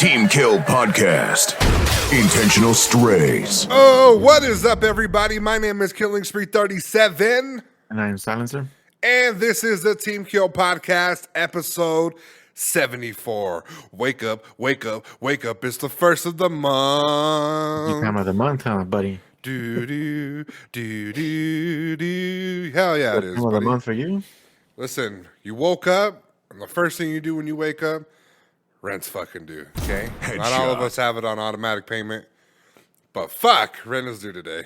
Team Kill Podcast. Intentional Strays. Oh, what is up, everybody? My name is Killing Spree 37. And I am Silencer. And this is the Team Kill Podcast, episode 74. Wake up, wake up, wake up. It's the first of the month. Time of the month, huh, buddy? Do, do, do, do, do. Hell yeah, it is, Time of buddy. the month for you? Listen, you woke up, and the first thing you do when you wake up, rent's fucking due, okay? Headshot. Not all of us have it on automatic payment, but fuck, rent is due today.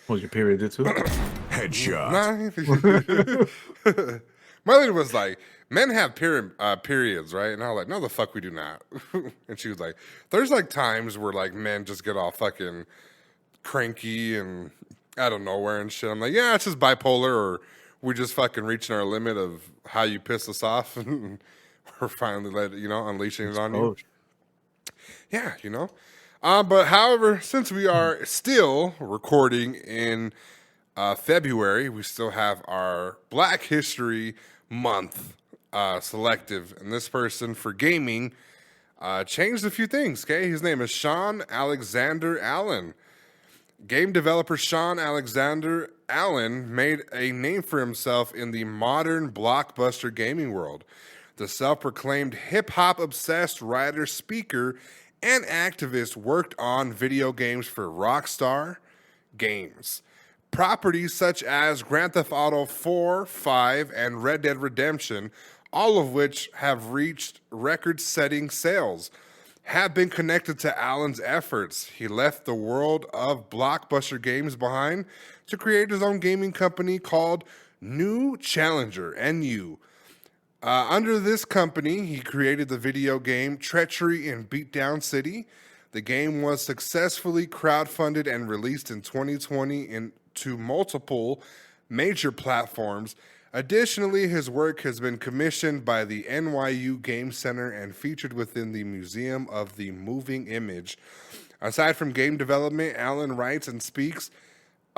Was your period due too? Headshot. My lady was like, men have periods, right? And I was like, no, the fuck we do not. And she was like, there's like times where like men just get all fucking cranky and out of nowhere and shit. I'm like, yeah, it's just bipolar, or we're just fucking reaching our limit of how you piss us off. And we're finally unleashing it on you. Yeah, but however, since we are still recording in February, we still have our Black History Month selective. And this person for gaming changed a few things, okay? His name is Sean Alexander Allen. Game developer Sean Alexander Allen made a name for himself in the modern blockbuster gaming world. The self-proclaimed hip-hop obsessed writer, speaker, and activist worked on video games for Rockstar Games. Properties such as Grand Theft Auto 4, 5, and Red Dead Redemption, all of which have reached record-setting sales, have been connected to Allen's efforts. He left the world of blockbuster games behind to create his own gaming company called New Challenger, NU. Under this company, he created the video game Treachery in Beatdown City. The game was successfully crowdfunded and released in 2020 into multiple major platforms. Additionally, his work has been commissioned by the NYU Game Center and featured within the Museum of the Moving Image. Aside from game development, Allen writes and speaks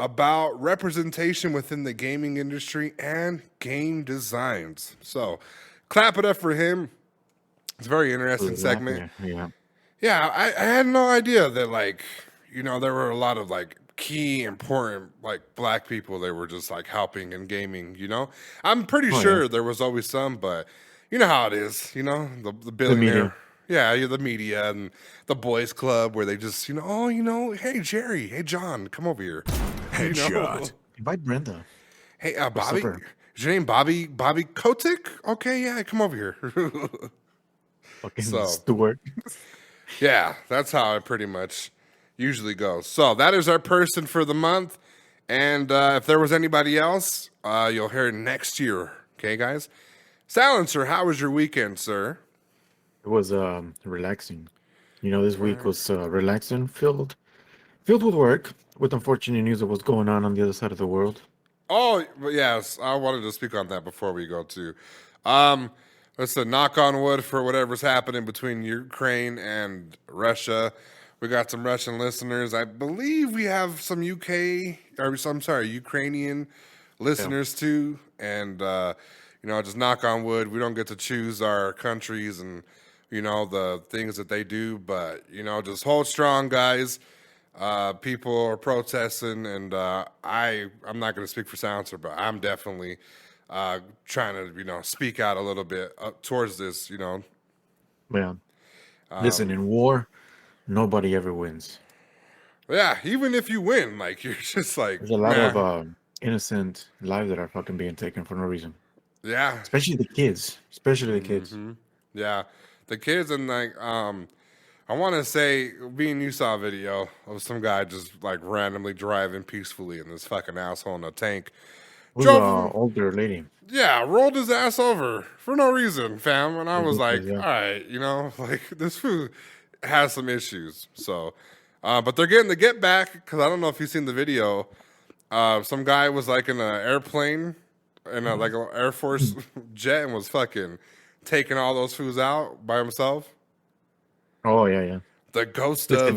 about representation within the gaming industry and game designs. So, clap it up for him. It's a very interesting segment. Yeah, I had no idea that, there were a lot of, key, important, black people that were just, helping in gaming, I'm pretty sure there was always some, but you know how it is, the billionaire. The media and the boys club where they just, hey, Jerry, hey, John, come over here. Headshot. Invite Brenda. Hey, Bobby. Is your name Bobby Kotick? Okay, yeah, come over here. Fucking Stewart. Yeah, that's how it pretty much usually goes. So that is our person for the month. And if there was anybody else, you'll hear it next year. Okay, guys? Silencer, how was your weekend, sir? It was relaxing. This week was relaxing, filled with work, with unfortunate news of what's going on the other side of the world. Oh, yes. I wanted to speak on that before we go to. Listen, knock on wood for whatever's happening between Ukraine and Russia. We got some Russian listeners. I believe we have some Ukrainian listeners too. And, just knock on wood. We don't get to choose our countries and, the things that they do. But, just hold strong, guys. People are protesting, and I'm not going to speak for Silencer, but I'm definitely trying to, speak out a little bit towards this, Yeah. Listen, in war, nobody ever wins. Yeah, even if you win, you're just there's a lot of innocent lives that are fucking being taken for no reason. Yeah. Especially the kids. Mm-hmm. Yeah. The kids and I want to say, you saw a video of some guy just randomly driving peacefully in this fucking asshole in a tank. It was an older lady. Yeah, rolled his ass over for no reason, fam. And I was like, all right, this food has some issues. So, but they're getting the get back because I don't know if you've seen the video. Some guy was in an airplane in an Air Force jet and was fucking taking all those foods out by himself. Oh, yeah. The ghost of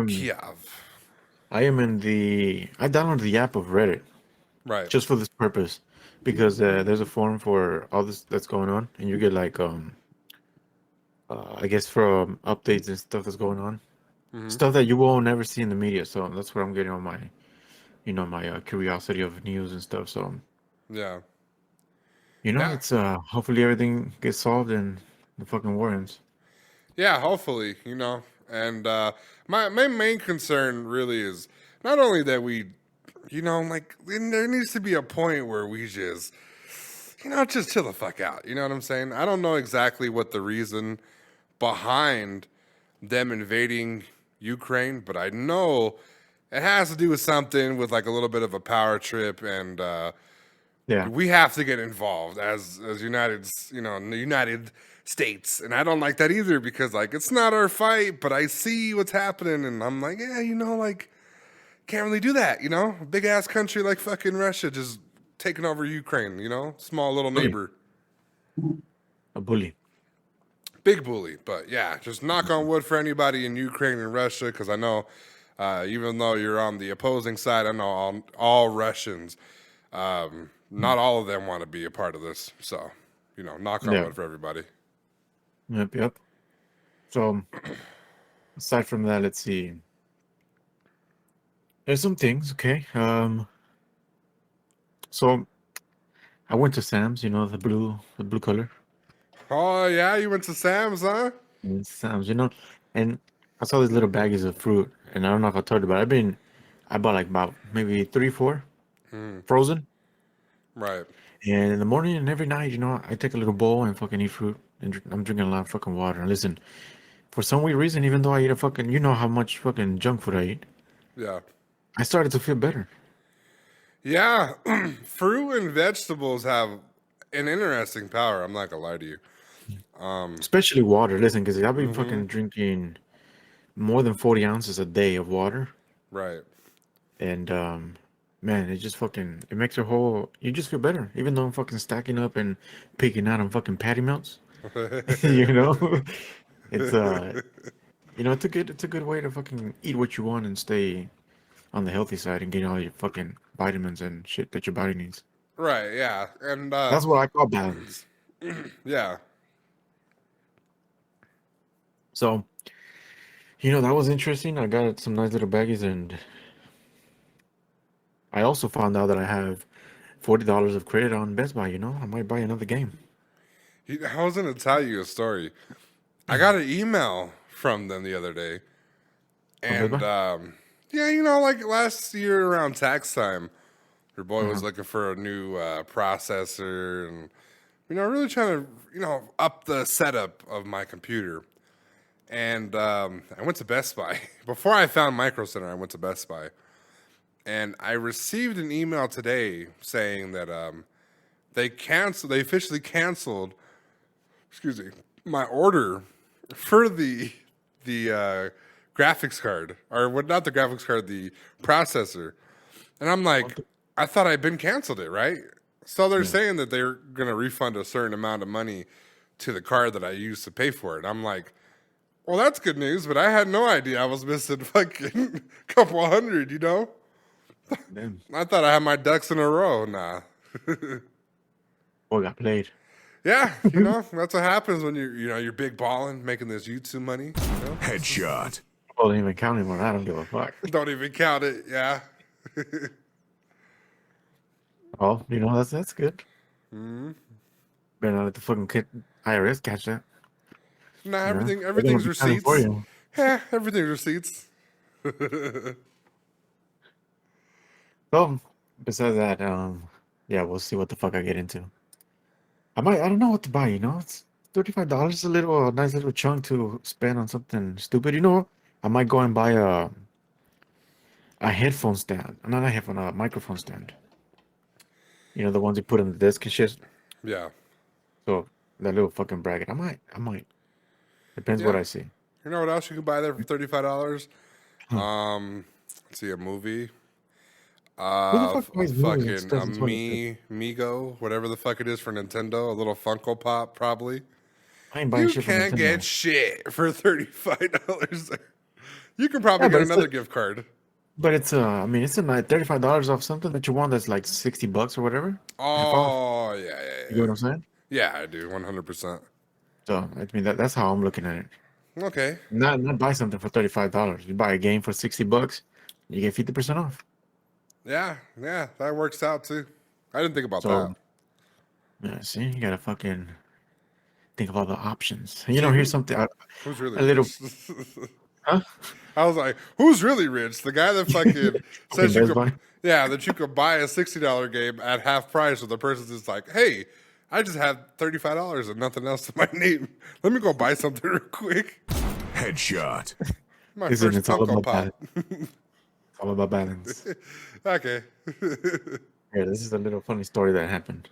Kiev. I downloaded the app of Reddit. Right. Just for this purpose. Because there's a forum for all this that's going on. And you get I guess from updates and stuff that's going on, Hmm. stuff that you won't never see in the media. So that's where I'm getting on my, my curiosity of news and stuff. So Yeah. Yeah. it's hopefully everything gets solved and the fucking war ends. Yeah, hopefully, And my main concern really is not only that we, like there needs to be a point where we just chill the fuck out. You know what I'm saying? I don't know exactly what the reason behind them invading Ukraine, but I know it has to do with something with like a little bit of a power trip, and Yeah. we have to get involved as the United States, and I don't like that either because like it's not our fight, but I see what's happening, and I'm like, yeah, like can't really do that, big ass country like fucking Russia just taking over Ukraine, small little Bully. neighbor. A bully. Big bully, but yeah, just knock on wood for anybody in Ukraine and Russia, because I know, even though you're on the opposing side, I know all Russians, not all of them want to be a part of this. So, knock on Yeah. wood for everybody. Yep. Yep. So aside from that, let's see. There's some things. Okay. So I went to Sam's. The blue color. Oh yeah, you went to Sam's, huh? Sam's. And I saw these little baggies of fruit, and I don't know if I told you, but I bought like about maybe 3, 4 frozen. Right. And in the morning and every night, I take a little bowl and fucking eat fruit, and I'm drinking a lot of fucking water. And listen, for some weird reason, even though I eat a fucking, how much fucking junk food I eat, Yeah. I started to feel better. Yeah, fruit and vegetables have an interesting power. I'm not gonna lie to you. Especially water. Listen, because I've been fucking drinking more than 40 ounces a day of water. Right. And man, it makes you just feel better. Even though I'm fucking stacking up and picking out on fucking patty melts. you know? It's it's a good way to fucking eat what you want and stay on the healthy side and get all your fucking vitamins and shit that your body needs. Right. Yeah. And That's what I call balance. yeah. So, that was interesting. I got some nice little baggies, and I also found out that I have $40 of credit on Best Buy. I might buy another game. I was gonna tell you a story. I got an email from them the other day, On Best and Buy? yeah, like last year around tax time, your boy was looking for a new processor, and really trying to up the setup of my computer. And I went to Best Buy before I found Micro Center. I went to Best Buy, and I received an email today saying that they officially canceled. Excuse me, my order for the graphics card, or what? Not the graphics card, the processor. And I'm like, I thought I'd been canceled it, right? So they're saying that they're gonna refund a certain amount of money to the card that I used to pay for it. I'm like, well, that's good news, but I had no idea I was missing fucking couple hundred. Damn. I thought I had my ducks in a row. Nah. Boy got played. Yeah, that's what happens when you're big balling, making this YouTube money. Headshot. I don't even count anymore. I don't give a fuck. Don't even count it. Yeah. Oh, that's good. Better not let the fucking IRS catch that. Nah, They're gonna everything's be coming receipts. for you. Yeah, everything's receipts. So, besides that, yeah, we'll see what the fuck I get into. I don't know what to buy, It's $35, a nice little chunk to spend on something stupid. I might go and buy a headphone stand. Not a headphone, a microphone stand. The ones you put on the desk and shit. Yeah. So, that little fucking bracket. I might. Depends what I see. You know what else you can buy there for $35? Let's see, a movie. Who the fuck buys movies in Fucking 2020? Migo, whatever the fuck it is for Nintendo, a little Funko Pop, probably. I ain't buying You shit from can't Nintendo. get shit for $35. You can probably Yeah, but get it's another like- gift card. But it's it's a nice $35 off something that you want that's like $60 or whatever. Half off. Oh, yeah, You know what I'm saying? Yeah, I do, 100%. So I mean that's how I'm looking at it. Okay. Not buy something for $35. You buy a game for $60, you get 50% off. Yeah, that works out too. I didn't think about So that. yeah, see, you gotta fucking think of all the options. See Here's something who's really a little, rich. huh? I was like, who's really rich? The guy that fucking Fucking says you Best could, Buy. yeah, that you could buy a $60 game at half price, or the person's just like, hey, I just have $35 and nothing else to my name. Let me go buy something real quick. Headshot. My Listen, first it's all Funko about Pop. balance. It's all about balance. Okay. Yeah, this is a little funny story that happened.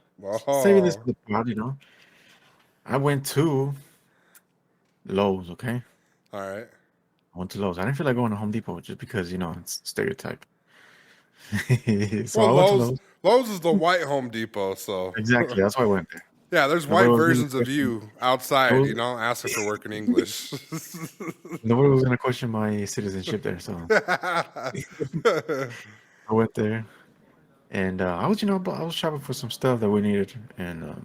Saving this Oh, for the pod, I went to Lowe's, okay? all right. I went to Lowe's. I didn't feel like going to Home Depot just because, it's stereotype. So Well, I went to Lowe's Lowe's. Lowe's is the white Home Depot, so Exactly. That's why I went there. yeah, there's Nobody white was gonna versions of question. you outside, Nobody, asking for work in English. nobody was gonna question my citizenship there. So I went there, and I was shopping for some stuff that we needed, and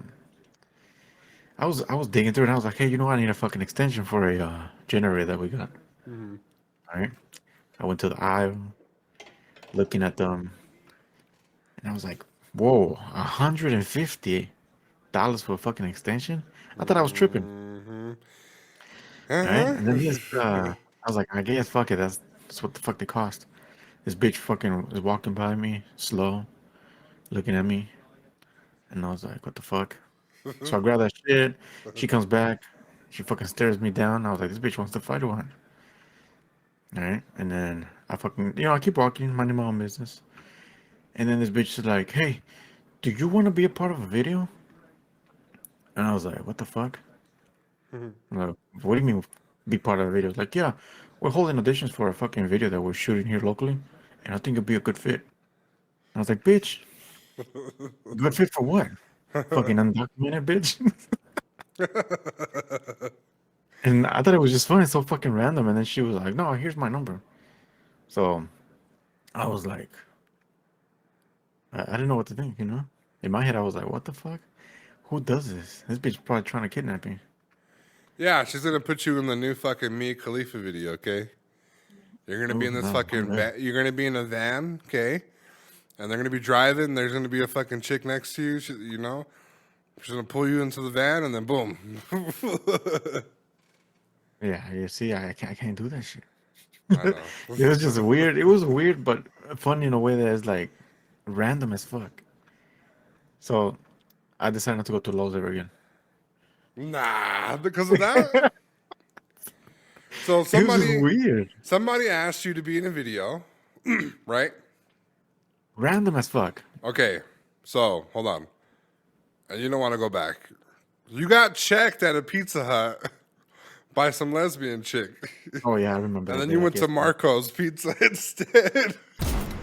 I was digging through, and I was like, hey, I need a fucking extension for a generator that we got. Mhm. All right. I went to the aisle, looking at them, and I was like, whoa, $150 for a fucking extension? I thought I was tripping. Mhm. All right. Uh-huh. And then I was like, I guess fuck it. That's what the fuck they cost. This bitch fucking is walking by me, slow, looking at me, and I was like, what the fuck? So I grab that shit. She comes back. She fucking stares me down. I was like, this bitch wants to fight or what? All right. And then I fucking, I keep walking, minding my own business. And then this bitch is like, hey, do you want to be a part of a video? And I was like, what the fuck? I'm like, what do you mean be part of a video? It's like, yeah, we're holding auditions for a fucking video that we're shooting here locally, and I think it'd be a good fit. I was like, bitch, good fit for what? Fucking undocumented bitch. And I thought it was just funny, so fucking random. And then she was like, no, here's my number. So I was like, I didn't know what to think, In my head, I was like, what the fuck? Who does this? This bitch probably trying to kidnap me. Yeah, she's gonna put you in the new fucking Mia Khalifa video, okay? You're gonna be Oh, in this no, I'm fucking there. you're gonna be in a van, okay? And they're gonna be driving. There's gonna be a fucking chick next to you. She's gonna pull you into the van, and then boom. Yeah, you see, I can't do that shit. I know. It was just weird. It was weird, but funny in a way that is like random as fuck. So I decided not to go to Lowe's ever again. Nah, because of that. So It was just weird. somebody asked you to be in a video, right? Random as fuck. Okay, so hold on. And you don't want to go back. You got checked at a Pizza Hut by some lesbian chick, Oh yeah, I remember and that then day, you I went to guess. Marco's Pizza instead.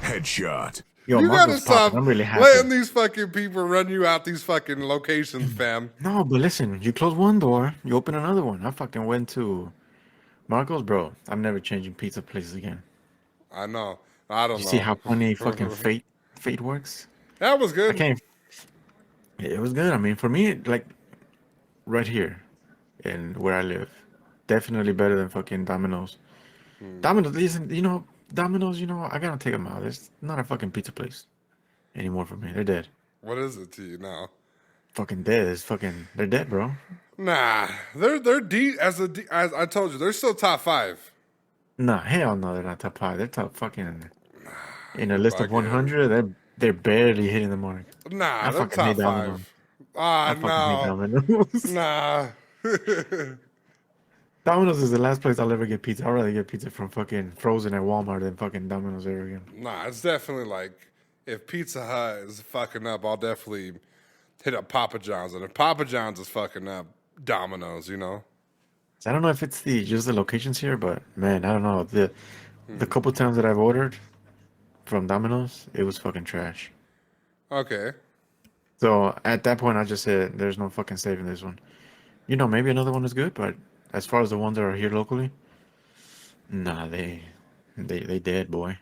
Headshot. Yo, You gotta Marco's popping. stop I'm really happy. letting these fucking people run you out these fucking locations, fam. No, but listen, you close one door, you open another one. I fucking went to Marco's, bro. I'm never changing pizza places again. I know. I don't You see know. how funny fucking fate works? That was I good. can't. It was good. I mean, for me, like right here, and where I live, definitely better than fucking Domino's. Domino's, listen, Domino's, I gotta take them out. It's not a fucking pizza place anymore for me. They're dead. What is it to you now? Fucking dead. They're dead, bro. Nah, they're deep as I told you. They're still top five. Nah, hell no, they're not top five. They're top fucking in a You're list of bugging. 100. They're barely hitting the mark. Nah, I they're fucking hate top Domino's. five. Ah, I fucking hate no, Domino's. nah. Domino's is the last place I'll ever get pizza. I'd rather get pizza from fucking Frozen at Walmart than fucking Domino's ever again. Nah, it's definitely like if Pizza Hut is fucking up, I'll definitely hit up Papa John's, and if Papa John's is fucking up, Domino's. So I don't know if it's just the locations here, but man, I don't know. The couple times that I've ordered from Domino's, it was fucking trash. Okay. So at that point, I just said, "There's no fucking saving this one." Maybe another one is good, but as far as the ones that are here locally, nah, they dead, boy.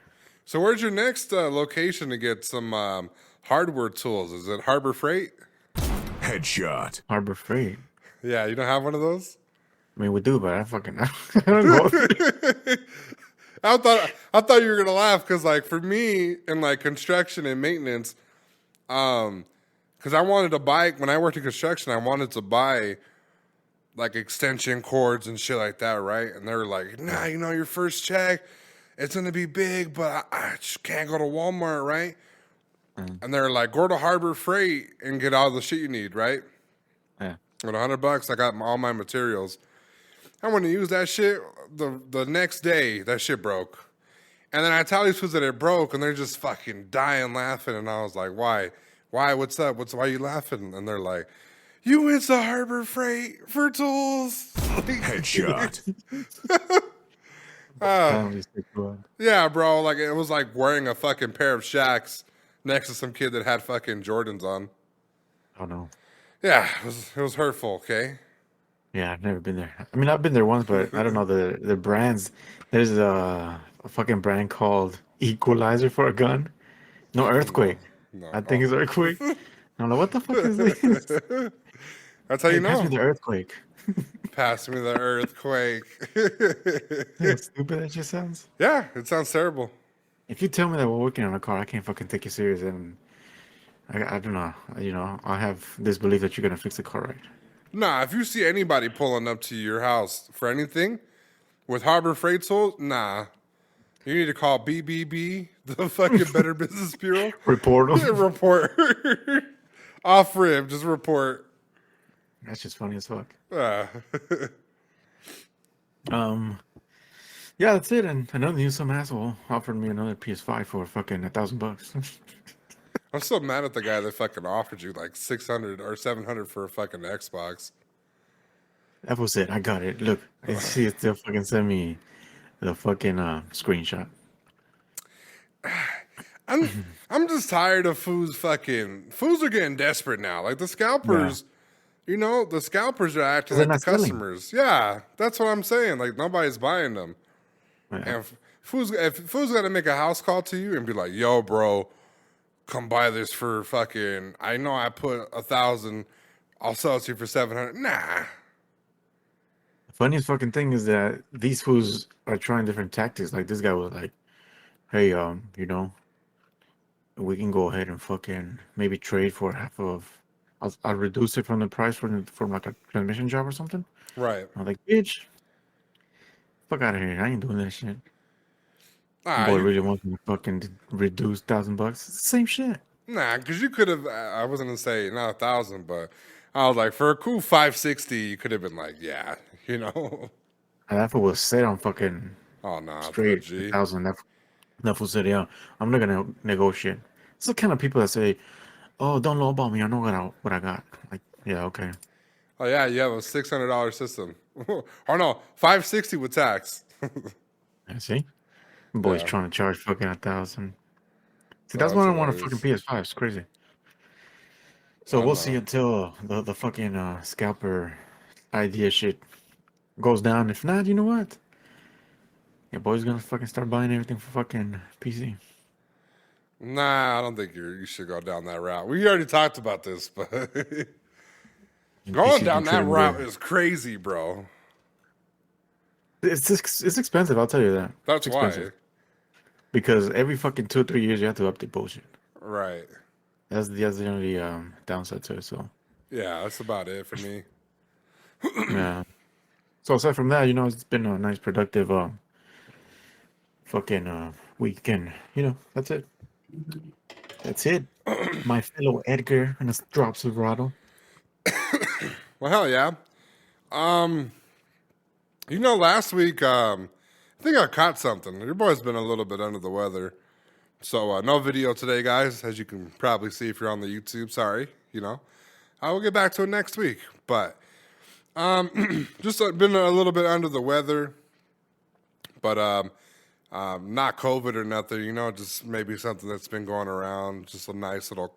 So where's your next location to get some hardware tools? Is it Harbor Freight? Headshot. Harbor Freight. Yeah, you don't have one of those? I mean, we do, but I fucking I don't go. I thought you were gonna laugh because like for me in like construction and maintenance, because I wanted to buy when I worked in construction, I wanted to buy like extension cords and shit like that, right? And they were like, nah, you know, your first check, it's gonna be big, but I just can't go to Walmart, right? And they're like, go to Harbor Freight and get all the shit you need, right? Yeah. With $100, I got all my materials. I want to use that shit. The next day, that shit broke. And then I tell these fools that it broke, and they're just fucking dying laughing. And I was like, why? Why? What's up? Why are you laughing? And they're like, you went to Harbor Freight for tools. Headshot. Family stick to it. Yeah, bro. Like it was like wearing a fucking pair of Shaqs next to some kid that had fucking Jordans on. Oh no. Yeah, it was hurtful. Okay. Yeah, I've never been there. I mean, I've been there once, but I don't know the brands. There's a fucking brand called Equalizer for a gun. No, Earthquake. No. I think it's Earthquake. I'm like, what the fuck is this? That's how you Hey, pass me know. the Earthquake. Pass me the earthquake. How stupid that just sounds. Yeah, it sounds terrible. If you tell me that we're working on a car, I can't fucking take you serious, and I don't know. You know, I have this belief that you're gonna fix the car right. Nah, if you see anybody pulling up to your house for anything with Harbor Freight tools, nah. You need to call BBB, the fucking Better Business Bureau. Report 'em. Report. Off rib, just report. That's just funny as fuck. Ah. Yeah, that's it. And another news, some asshole offered me another PS5 for fucking $1,000. I'm so mad at the guy that fucking offered you like 600 or 700 for a fucking Xbox. That was it. I got it. Look, I see it still fucking send me the fucking screenshot. I'm just tired of fools are getting desperate now. Like the scalpers, you know, the scalpers are acting They're like the not selling. customers. Yeah, that's what I'm saying. Like nobody's buying them. Yeah. And if fools got to make a house call to you and be like, "Yo, bro, come buy this for fucking. I know I put 1,000. I'll sell it to you for 700." Nah. The funniest fucking thing is that these fools are trying different tactics. Like this guy was like, "Hey, you know, we can go ahead and fucking maybe trade for half of. I'll reduce it from the price for like a transmission job or something." Right. I'm like, "Bitch, fuck out of here! I ain't doing that shit." Ah, Boy really wants me to fucking reduce $1,000. It's the same shit. nah, because you could have. I wasn't gonna say not 1,000, but I was like, for a cool 560, you could have been like, yeah, you know. And that fool was set on fucking Oh no, straight G. 1,000. That fool said, "Yeah, I'm not gonna negotiate." It's the kind of people that say, "Oh, don't lowball me. I know what I got." Like, yeah, okay. Oh yeah, you have a $600 system. Or no, 560 with tax. I see. Boy's Yeah. trying to charge fucking 1,000. See, Oh, that's why I that's don't want a fucking hilarious. PS5. It's crazy. So I we'll see know. until the fucking scalper idea shit goes down. If not, you know what? Yeah, boy's gonna fucking start buying everything for fucking PC. Nah, I don't think you should go down that route. We already talked about this, but And going PC's down been that trading route there. is crazy, bro. It's expensive. I'll tell you that. That's It's why. expensive because every fucking 2 or 3 years you have to update bullshit. Right. That's the only downside to it. So Yeah, that's about it for me. yeah. So aside from that, you know, it's been a nice productive fucking weekend. You know, that's it. That's it. My fellow Edgar and a drop Silverado. Well, hell yeah. You know, last week, I think I caught something. Your boy's been a little bit under the weather. So, no video today, guys, as you can probably see if you're on the YouTube. Sorry, you know. I will get back to it next week. But, just been a little bit under the weather. But, not COVID or nothing, you know, just maybe something that's been going around. Just a nice little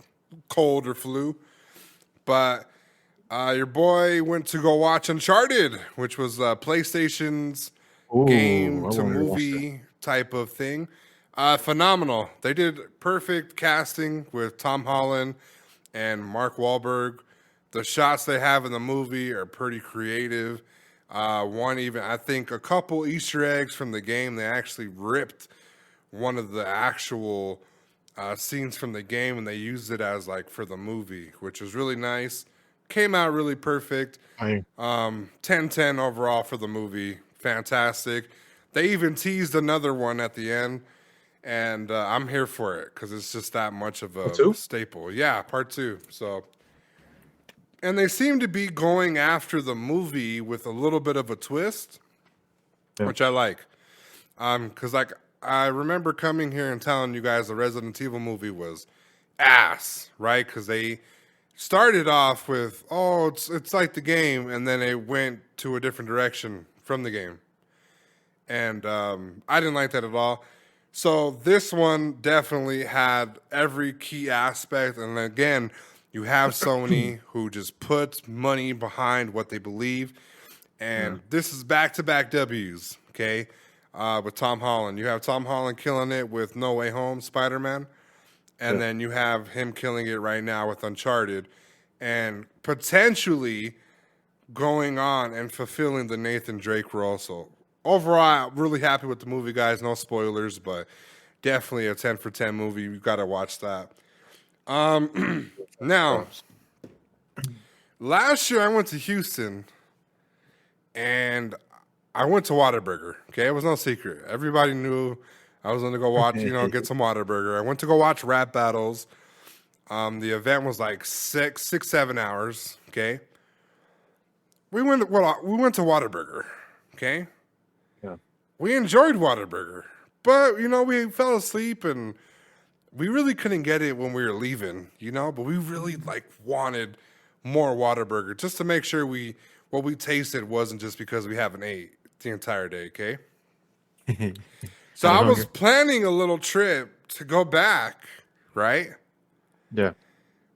cold or flu. But, your boy went to go watch Uncharted, which was PlayStation's Ooh, game I to wanted to watch that. movie type of thing. Phenomenal. They did perfect casting with Tom Holland and Mark Wahlberg. The shots they have in the movie are pretty creative. One even, I think, a couple Easter eggs from the game. They actually ripped one of the actual scenes from the game and they used it as like for the movie, which was really nice. Came out really perfect. 10/10 overall for the movie. Fantastic. They even teased another one at the end, and I'm here for it because it's just that much of a staple. Yeah, part 2. So, and they seem to be going after the movie with a little bit of a twist, which I like. Because like I remember coming here and telling you guys the Resident Evil movie was ass, right? Because they started off with, oh, it's like the game, and then it went to a different direction from the game. And I didn't like that at all. So this one definitely had every key aspect. And again, you have Sony who just puts money behind what they believe. And this is back-to-back W's, okay, with Tom Holland. You have Tom Holland killing it with No Way Home, Spider-Man. And then you have him killing it right now with Uncharted. And potentially going on and fulfilling the Nathan Drake role. So overall, I'm really happy with the movie, guys. No spoilers, but definitely a 10 for 10 movie. You've got to watch that. Now, last year I went to Houston and I went to Whataburger. Okay, it was no secret. Everybody knew I was going to go watch, get some Whataburger. I went to go watch rap battles. The event was like 7 hours. Okay, we went to Whataburger. Okay, we enjoyed Whataburger, but we fell asleep and we really couldn't get it when we were leaving. But we really wanted more Whataburger just to make sure what we tasted wasn't just because we haven't ate the entire day. Okay, so I was planning a little trip to go back, right? Yeah.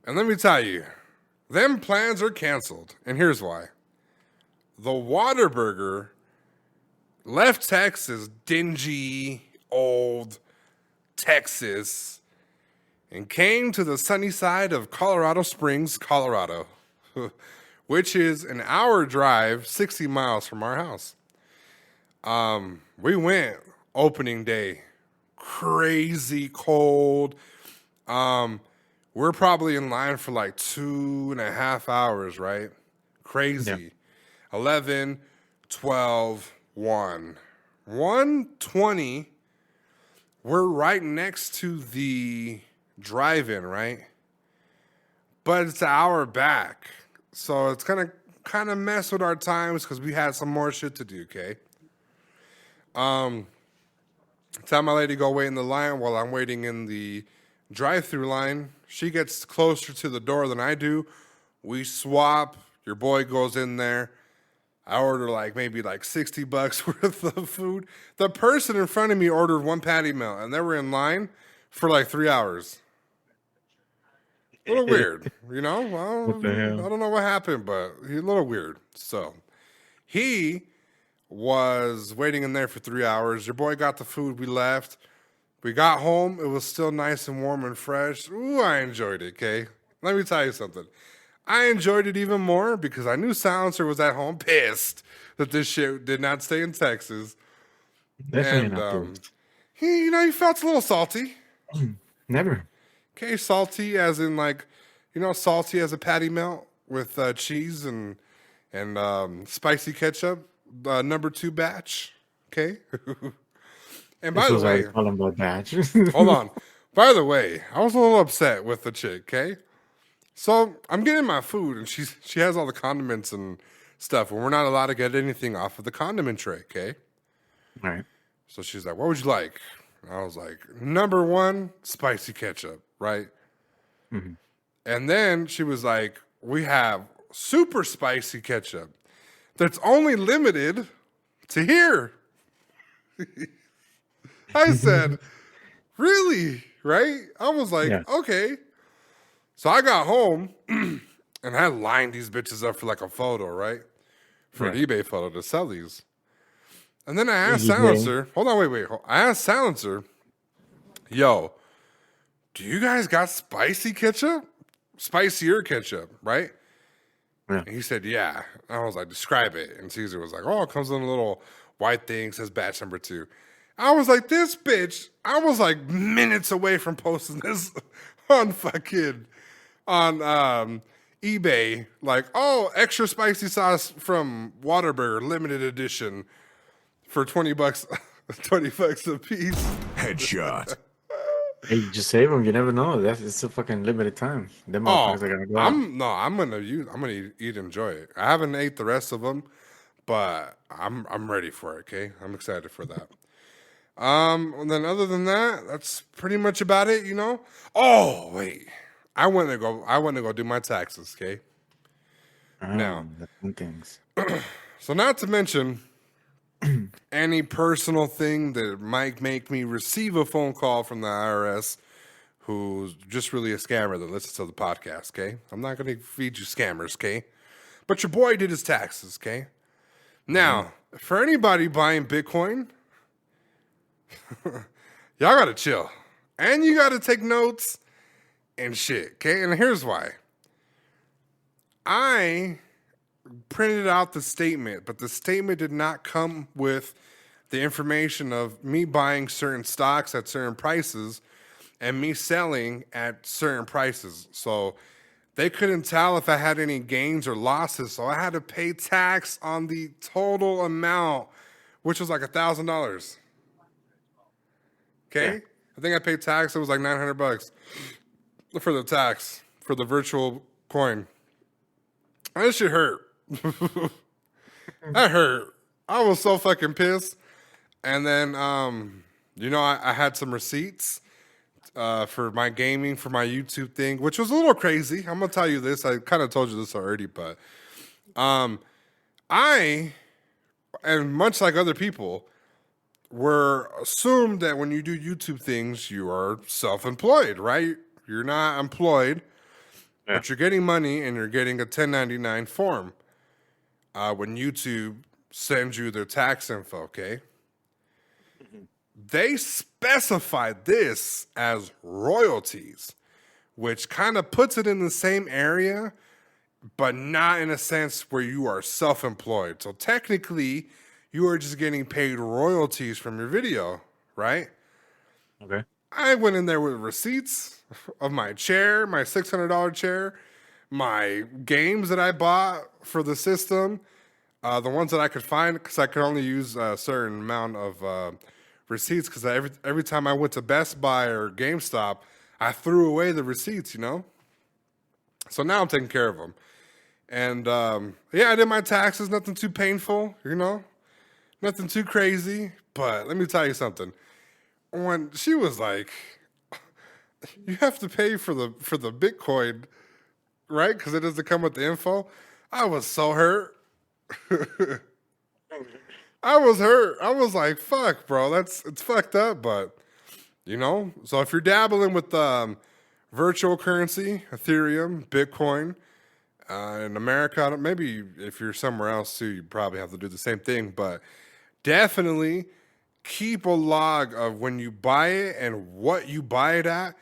And let me tell you, them plans are canceled. And here's why. The Whataburger left Texas, dingy, old Texas, and came to the sunny side of Colorado Springs, Colorado, which is an hour drive, 60 miles from our house. We went opening day, crazy cold. We're probably in line for like 2.5 hours, right? Crazy. Yeah. 11, 12, 1. 1:20, we're right next to the drive-in, right? But it's an hour back. So it's going to kind of mess with our times because we had some more shit to do, okay? Tell my lady to go wait in the line while I'm waiting in the drive-through line. She gets closer to the door than I do. We swap. Your boy goes in there. I order maybe $60 worth of food. The person in front of me ordered 1 patty melt, and they were in line for 3 hours. A little weird, Well, What the hell? I don't know what happened, but he's a little weird. So he was waiting in there for 3 hours. Your boy got the food. We left. We got home. It was still nice and warm and fresh. Ooh, I enjoyed it, okay? Let me tell you something. I enjoyed it even more because I knew Silencer was at home pissed that this shit did not stay in Texas. Definitely and not. he felt a little salty. Never. Okay, salty as in salty as a patty melt with cheese and spicy ketchup, number 2 batch. Okay. And by the way, hold on. By the way, I was a little upset with the chick, okay? So I'm getting my food, and she has all the condiments and stuff, and we're not allowed to get anything off of the condiment tray, okay? All right. So she's like, what would you like? And I was like, number 1, spicy ketchup, right? Mm-hmm. And then she was like, we have super spicy ketchup that's only limited to here. I said, really? Right? I was like, okay. So I got home and I lined these bitches up for a photo, right? For an eBay photo to sell these. And then I asked Silencer, hold on, wait. I asked Silencer, yo, do you guys got spicy ketchup? Spicier ketchup, right? Yeah. And he said, yeah. I was like, describe it. And Caesar was like, oh, it comes in a little white thing, says batch number 2. I was like, this bitch, I was like minutes away from posting this on eBay. Like, oh, extra spicy sauce from Whataburger, limited edition for $20, $20 a piece. Headshot. Hey, just save them. You never know. It's a fucking limited time. Them motherfuckers are gonna go out. I'm gonna eat and enjoy it. I haven't ate the rest of them, but I'm ready for it. Okay, I'm excited for that. And then other than that, that's pretty much about it. Oh wait, I want to go do my taxes. Okay, now That's some things. so not to mention any personal thing that might make me receive a phone call from the IRS, who's just really a scammer that listens to the podcast, okay? I'm not going to feed you scammers, okay? But your boy did his taxes, okay? Now, for anybody buying Bitcoin, y'all got to chill. And you got to take notes and shit, okay? And here's why. I printed out the statement, but the statement did not come with the information of me buying certain stocks at certain prices and me selling at certain prices. So they couldn't tell if I had any gains or losses. So I had to pay tax on the total amount, which was like $1,000. Okay? Yeah. I think I paid tax. It was like $900 for the tax for the virtual coin. That shit hurt. That hurt. I was so fucking pissed. And then, I had some receipts for my gaming, for my YouTube thing, which was a little crazy. I'm going to tell you this. I kind of told you this already, but I, and much like other people, were assumed that when you do YouTube things, you are self-employed, right? You're not employed, but you're getting money and you're getting a 1099 form when YouTube sends you their tax info, okay? They specified this as royalties, which kind of puts it in the same area, but not in a sense where you are self-employed. So technically, you are just getting paid royalties from your video, right? Okay. I went in there with receipts of my chair, my $600 chair, my games that I bought for the system, the ones that I could find, because I could only use a certain amount of receipts, because every time I went to Best Buy or GameStop, I threw away the receipts, So now I'm taking care of them. And I did my taxes, nothing too painful, nothing too crazy. But let me tell you something. When she was like, you have to pay for the Bitcoin, right? Because it doesn't come with the info. I was so hurt. I was hurt. I was like, fuck, bro. It's fucked up, but so if you're dabbling with virtual currency, Ethereum, Bitcoin, in America, maybe if you're somewhere else too, you probably have to do the same thing, but definitely keep a log of when you buy it and what you buy it at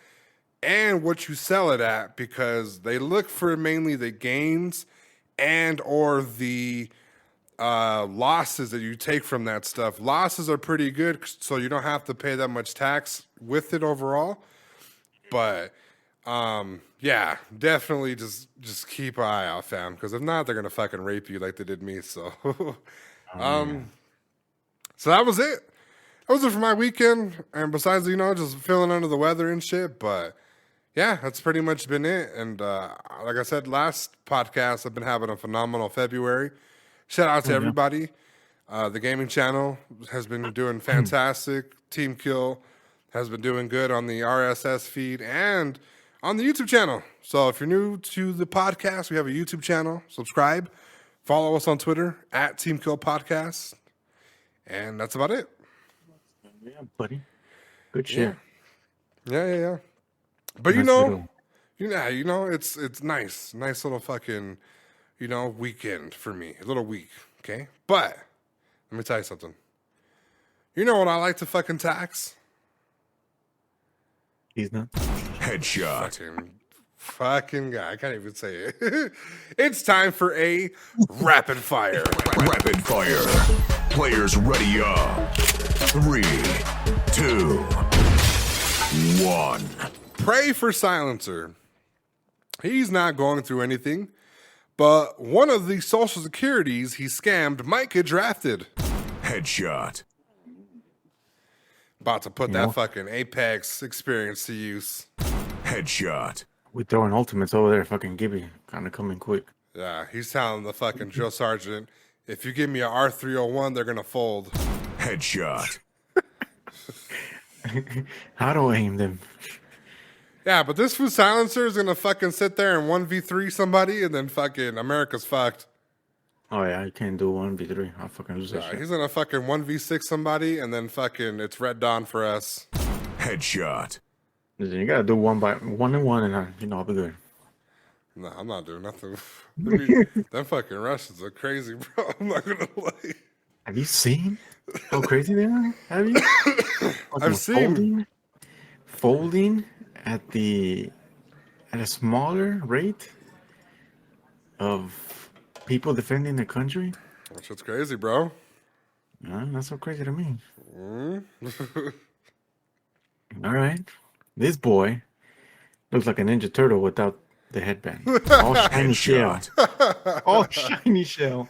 and what you sell it at, because they look for mainly the gains and or the losses that you take from that stuff. Losses are pretty good, so you don't have to pay that much tax with it overall. But definitely just keep an eye out, fam, because if not, they're gonna fucking rape you like they did me. So so that was it. That was it for my weekend. And besides, just feeling under the weather and shit. But yeah, that's pretty much been it. And like I said, last podcast, I've been having a phenomenal February. Shout out to everybody. The gaming channel has been doing fantastic. Team Kill has been doing good on the RSS feed and on the YouTube channel. So if you're new to the podcast, we have a YouTube channel. Subscribe. Follow us on Twitter at Team Kill Podcast. And that's about it. Yeah, buddy. Good shit. Yeah. But it's nice. Nice little fucking, weekend for me. A little week, okay? But let me tell you something. You know what I like to fucking tax? He's not. Headshot. Fucking Fucking guy. I can't even say it. It's time for a rapid fire. Rapid fire. Players ready up. 3, 2, 1. Pray for silencer. He's not going through anything, but one of the social securities he scammed might get drafted. Headshot. About to put that fucking Apex experience to use. Headshot. We throwing ultimates over there, fucking Gibby. Kind of coming quick. Yeah, he's telling the fucking drill sergeant, if you give me a R301, they're going to fold. Headshot. How do I aim them? Yeah, but this food silencer is going to fucking sit there and 1v3 somebody and then fucking America's fucked. Oh, yeah, I can't do 1v3. I'll fucking lose that Yeah, shit. he's going to fucking 1v6 somebody and then fucking it's Red Dawn for us. Headshot. Listen, you gotta do one and one, and I'll be good. No, I'm not doing nothing. Them fucking Russians are crazy, bro. I'm not going to lie. Have you seen how crazy they are? Have you? I've seen. Folding at a smaller rate of people defending the country. That shit's crazy, bro. No, not so crazy to me. All right. This boy looks like a Ninja Turtle without the headband. All shiny shell. All shiny shell.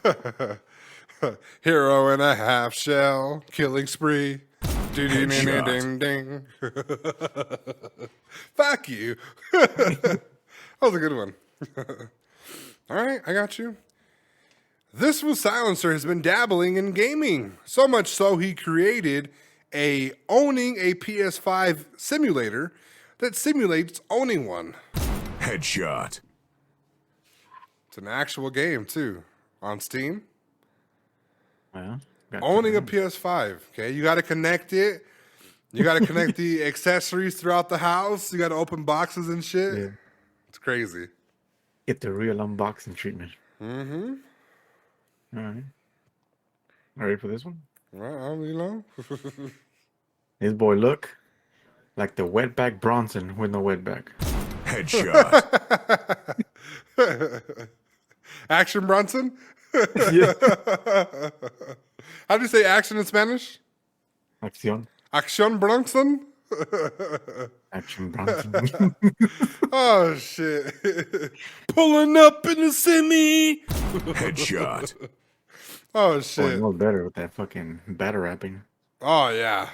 Hero and a half shell, killing spree. Ding, ding, ding. Fuck you. That was a good one. All right, I got you. This was Silencer has been dabbling in gaming. So much so he created owning a PS5 simulator that simulates owning one. Headshot. It's an actual game too on Steam. Well, Owning a PS5, okay? You got to connect it. You got to connect the accessories throughout the house. You got to open boxes and shit. Yeah. It's crazy. Get the real unboxing treatment. Mm-hmm. All right. Ready for this one? Well, you know. This boy look like the wetback Bronson with no wetback. Headshot. Action Bronson? Yeah. How do you say action in Spanish? Acción. Acción Bronson? Action Bronson. Oh, shit. Pulling up in the semi. Headshot. Oh, Boy, shit. no better with that fucking batter rapping. Oh, yeah.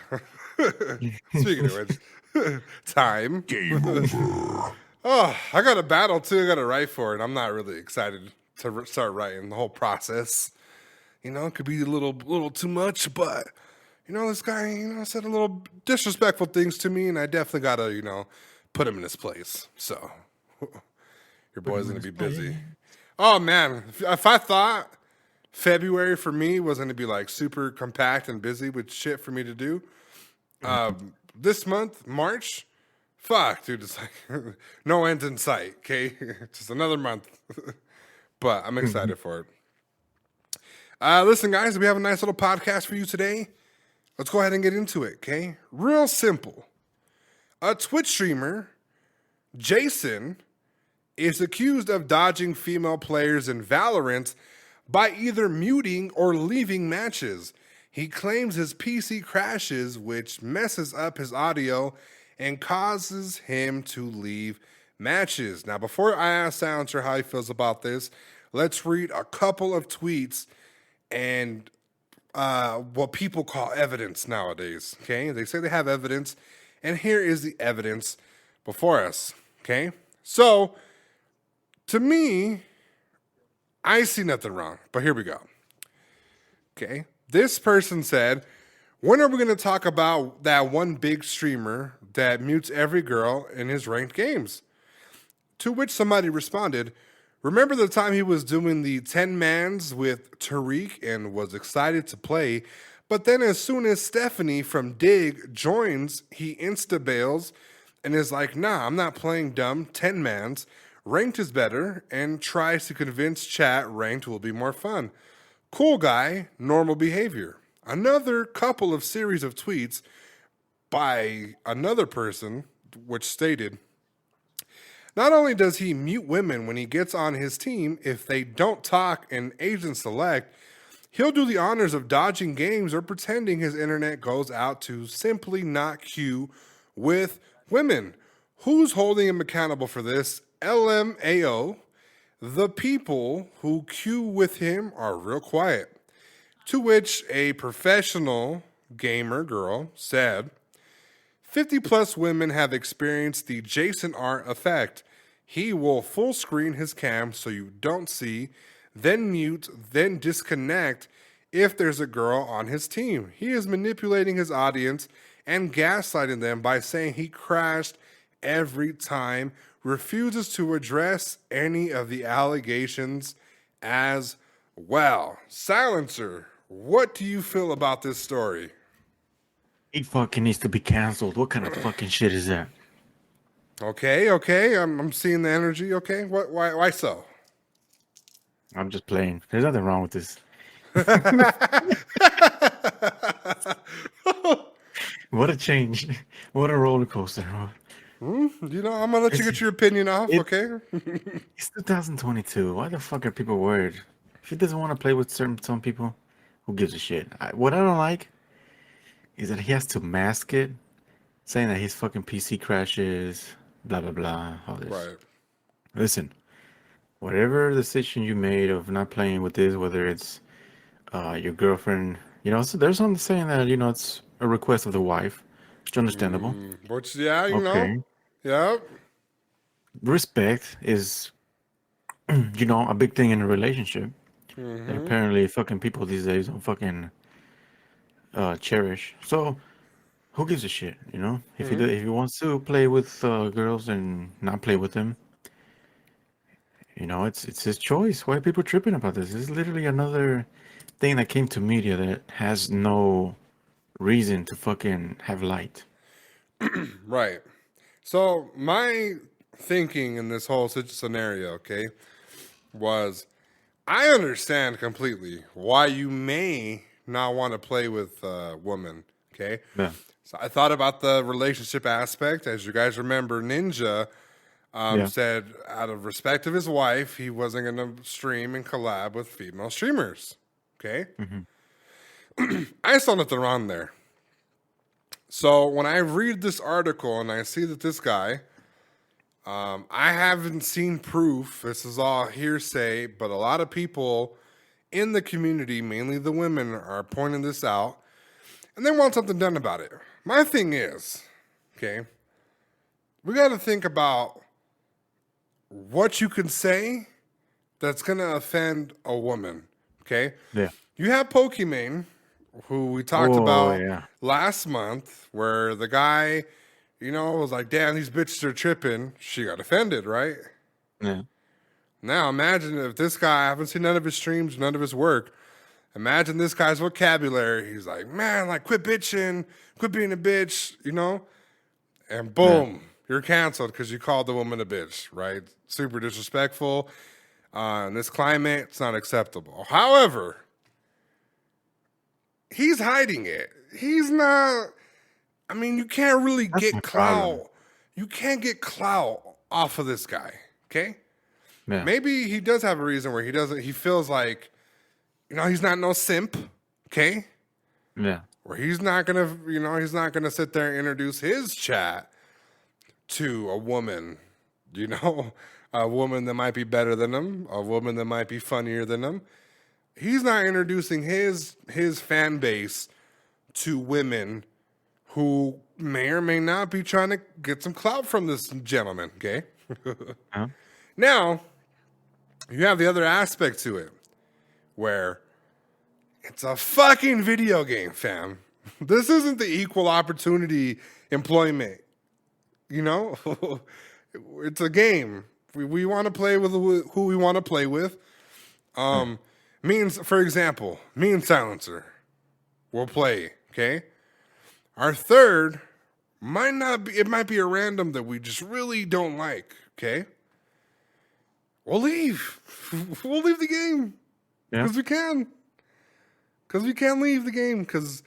Speaking of which, time. Game over. Oh, I got a battle too. I got to write for it. I'm not really excited to start writing the whole process. You know, it could be a little too much, but you know, this guy, you know, said a little disrespectful things to me, and I definitely got to, you know, put him in his place. So your boy's gonna be busy. Oh man, if I thought February for me was gonna be like super compact and busy with shit for me to do, this month, March. Fuck, dude, it's like no end in sight, okay? Just another month. But I'm excited for it. Listen, guys, we have a nice little podcast for you today. Let's go ahead and get into it, okay? Real simple. A Twitch streamer, Jason, is accused of dodging female players in Valorant by either muting or leaving matches. He claims his PC crashes, which messes up his audio and causes him to leave matches. Now, before I ask Silencer how he feels about this, let's read a couple of tweets and what people call evidence nowadays, okay? They say they have evidence, and here is the evidence before us, okay? So, to me, I see nothing wrong, but here we go, okay? This person said, when are we going to talk about that one big streamer that mutes every girl in his ranked games? To which somebody responded, remember the time he was doing the 10 mans with Tariq and was excited to play, but then as soon as Stephanie from Dig joins, he insta-bails and is like, nah, I'm not playing dumb 10 mans. Ranked is better, and tries to convince chat ranked will be more fun. Cool guy, normal behavior. Another couple of series of tweets by another person, which stated, Not only does he mute women when he gets on his team, if they don't talk and agent select, he'll do the honors of dodging games or pretending his internet goes out to simply not queue with women. Who's holding him accountable for this? LMAO. The people who queue with him are real quiet. To which a professional gamer girl said, 50 plus women have experienced the JasonR effect. He will full screen his cam so you don't see, then mute, then disconnect if there's a girl on his team. He is manipulating his audience and gaslighting them by saying he crashed every time, refuses to address any of the allegations as well. Silencer, what do you feel about this story? He fucking needs to be canceled. What kind of fucking shit is that? Okay, I'm seeing the energy. Okay, why so? I'm just playing. There's nothing wrong with this. What a change. What a roller coaster. I'm gonna let you get your opinion off. Okay. It's 2022. Why the fuck are people worried? If he doesn't want to play with some people, who gives a shit? What I don't like is that he has to mask it, saying that his fucking PC crashes, blah blah blah, all this. Right. Listen, whatever decision you made of not playing with this, whether it's your girlfriend, so there's something saying that it's a request of the wife, which is understandable. Which, yeah, Okay. Yep. Respect is, a big thing in a relationship that apparently fucking people these days don't fucking cherish. So who gives a shit? If he wants to play with girls and not play with them, it's his choice. Why are people tripping about this? This is literally another thing that came to media that has no reason to fucking have light. Right. So my thinking in this whole scenario, okay, was I understand completely why you may not want to play with women, okay? Yeah. So I thought about the relationship aspect. As you guys remember, Ninja said out of respect of his wife, he wasn't going to stream and collab with female streamers, okay? I saw nothing wrong there. So when I read this article and I see that this guy, I haven't seen proof. This is all hearsay, but a lot of people in the community, mainly the women, are pointing this out, and they want something done about it. My thing is, okay, we got to think about what you can say that's going to offend a woman, okay? Yeah. You have Pokimane, who we talked about last month, where the guy, was like, damn, these bitches are tripping. She got offended, right? Yeah. Now imagine if this guy, I haven't seen none of his streams, none of his work. Imagine this guy's vocabulary. He's like, man, like, quit bitching, quit being a bitch, And boom, you're canceled because you called the woman a bitch, right? Super disrespectful. In this climate, it's not acceptable. However, he's hiding it. He's not. I mean, you can't really get clout. You can't get clout off of this guy. Okay. Yeah. Maybe he does have a reason where he doesn't. He feels like, he's not no simp. Okay. Yeah. Where he's not gonna, he's not gonna sit there and introduce his chat to a woman. A woman that might be better than him, a woman that might be funnier than him. He's not introducing his fan base to women who may or may not be trying to get some clout from this gentleman, okay? Now, you have the other aspect to it, where it's a fucking video game, fam. This isn't the equal opportunity employment, It's a game. We want to play with who we want to play with. For example, me and Silencer will play, okay? Our third might not be, it might be a random that we just really don't like, okay? We'll leave. We'll leave the game. Because we can. Because we can't leave the game. Because,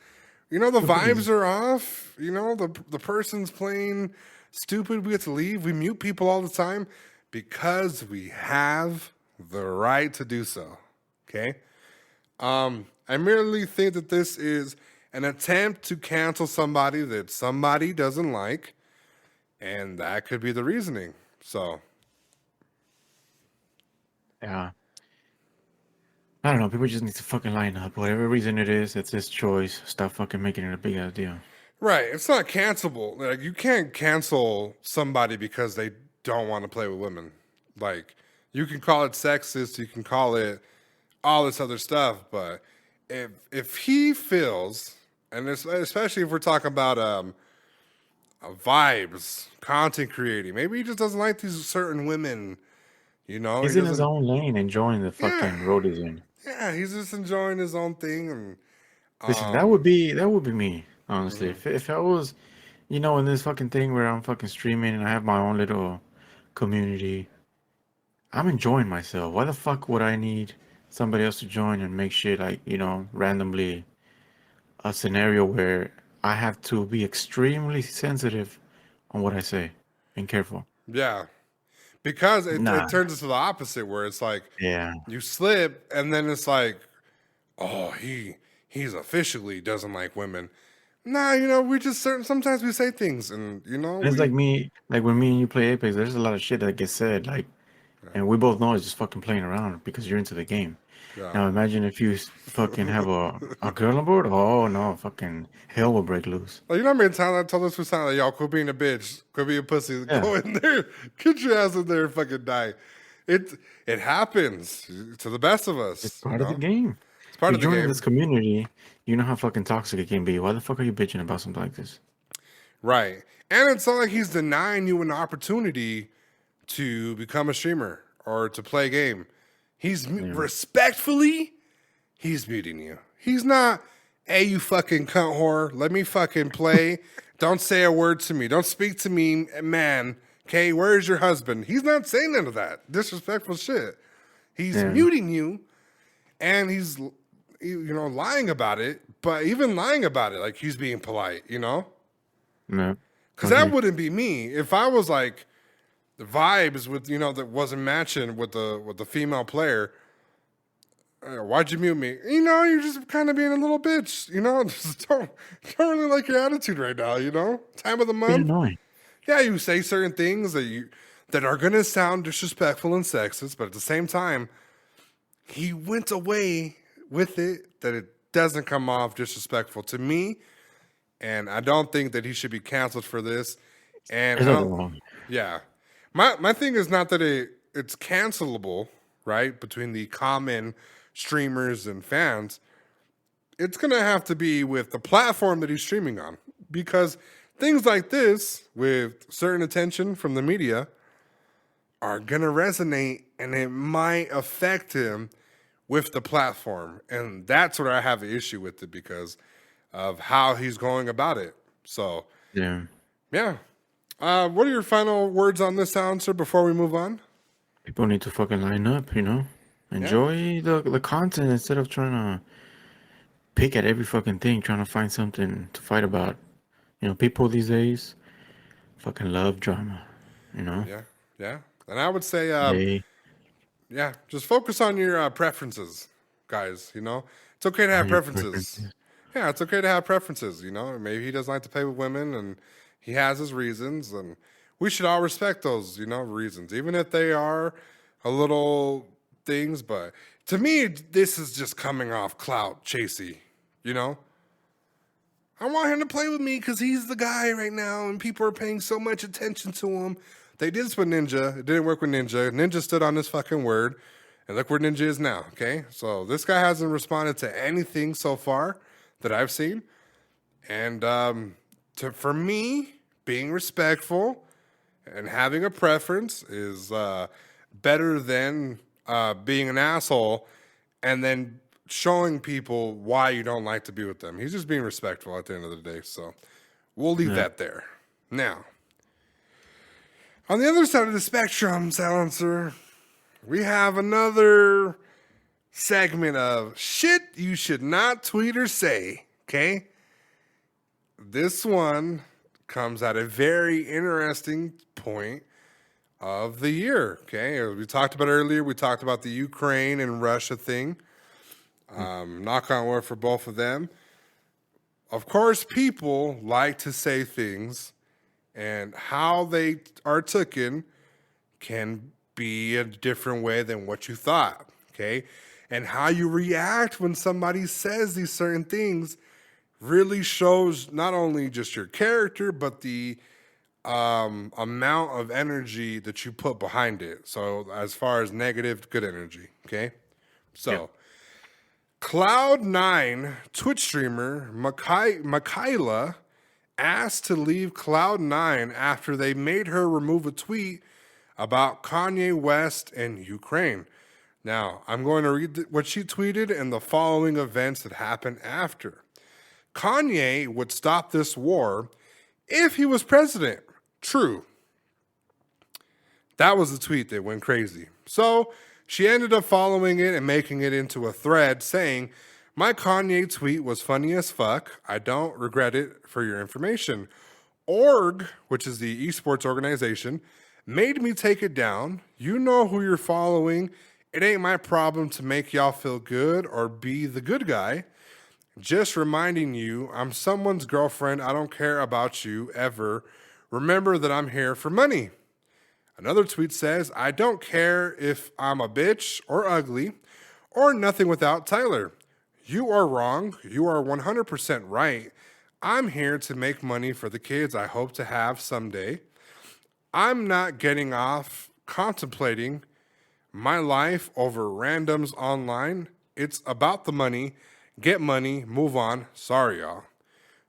the vibes are off. The person's playing stupid. We get to leave. We mute people all the time because we have the right to do so. Okay? I merely think that this is an attempt to cancel somebody that somebody doesn't like, and that could be the reasoning. So, Yeah. I don't know. People just need to fucking line up. Whatever reason it is, it's his choice. Stop fucking making it a big ass deal. right, it's not cancelable. Like, you can't cancel somebody because they don't want to play with women. Like, you can call it sexist, you can call it all this other stuff, but if he feels, and especially if we're talking about vibes, content creating, maybe he just doesn't like these certain women. You know, He's he in his doesn't. own lane, enjoying the fucking road he's in. Yeah, he's just enjoying his own thing, and Listen, that would be me, honestly. If I was, in this fucking thing where I'm fucking streaming and I have my own little community, I'm enjoying myself. Why the fuck would I need somebody else to join and make shit like, randomly a scenario where I have to be extremely sensitive on what I say and careful? yeah, because it Nah. turns into the opposite, where it's like Yeah. you slip, and then it's like, oh, he's officially doesn't like women. Nah, we just sometimes we say things, and It's like me, like when me and you play Apex, there's a lot of shit that gets said, like, and we both know it's just fucking playing around because you're into the game. yeah. Now imagine if you fucking have a girl on board. Oh no, fucking hell will break loose. Like, you know how many times I told us for sound like, y'all quit being a bitch, quit being a pussy, Yeah. go in there, get your ass in there and fucking die. It happens to the best of us. It's part of the game. It's part You of the join game. this community, you know how fucking toxic it can be. Why the fuck are you bitching about something like this? Right. And it's not like he's denying you an opportunity to become a streamer or to play a game. He's respectfully, he's muting you. He's not, hey, you fucking cunt whore, let me fucking play. Don't say a word to me. Don't speak to me, man. Okay, where's your husband? He's not saying none of that disrespectful shit. He's muting you, and he's lying about it. But even lying about it, like, he's being polite, No. Because that wouldn't be me if I was like the vibes with that wasn't matching with the female player. Why'd you mute me? You're just kind of being a little bitch. Just don't really like your attitude right now. Time of the It's month. annoying. Yeah, you say certain things that are gonna sound disrespectful and sexist, but at the same time, he went away with it that it doesn't come off disrespectful to me, and I don't think that he should be canceled for this. And There's I nothing don't- wrong. yeah, my thing is not that it's cancelable, right? Between the common streamers and fans, it's gonna have to be with the platform that he's streaming on, because things like this with certain attention from the media are gonna resonate, and it might affect him with the platform, and that's what I have the issue with it because of how he's going about it. So Yeah. yeah. What are your final words on this, Silencer, before we move on? People need to fucking line up, Enjoy the content instead of trying to pick at every fucking thing, trying to find something to fight about. People these days fucking love drama, Yeah. And I would say, They just focus on your preferences, guys. It's okay to have your preferences. preferences. Yeah, it's okay to have preferences. Maybe he doesn't like to play with women, and he has his reasons, and we should all respect those, reasons, even if they are a little things. But to me, this is just coming off clout chasey. I want him to play with me because he's the guy right now, and people are paying so much attention to him. They did this with Ninja. It didn't work with Ninja. Ninja stood on his fucking word, and look where Ninja is now, okay? So this guy hasn't responded to anything so far that I've seen. And for me, being respectful and having a preference is better than being an asshole and then showing people why you don't like to be with them. He's just being respectful at the end of the day. So we'll leave that there. Now, on the other side of the spectrum, Silencer, we have another segment of shit you should not tweet or say, okay? This one comes at a very interesting point of the year. Okay, as we talked about earlier, we talked about the Ukraine and Russia thing. Knock on wood for both of them. Of course, people like to say things, and how they are taken can be a different way than what you thought. Okay, and how you react when somebody says these certain things really shows not only just your character, but the amount of energy that you put behind it. So as far as negative, good energy. Okay. So Yeah. Cloud9 Twitch streamer Macaiyla asked to leave Cloud9 after they made her remove a tweet about Kanye West and Ukraine. Now, I'm going to read what she tweeted and the following events that happened after. Kanye would stop this war if he was president. True. That was the tweet that went crazy. So she ended up following it and making it into a thread saying, "My Kanye tweet was funny as fuck. I don't regret it for your information. Org, which is the esports organization, made me take it down. You know who you're following. It ain't my problem to make y'all feel good or be the good guy. Just reminding you, I'm someone's girlfriend. I don't care about you ever. Remember that I'm here for money." Another tweet says, "I don't care if I'm a bitch or ugly or nothing without Tyler. You are wrong. You are 100% right. I'm here to make money for the kids I hope to have someday. I'm not getting off contemplating my life over randoms online. It's about the money. Get money, move on. Sorry, y'all."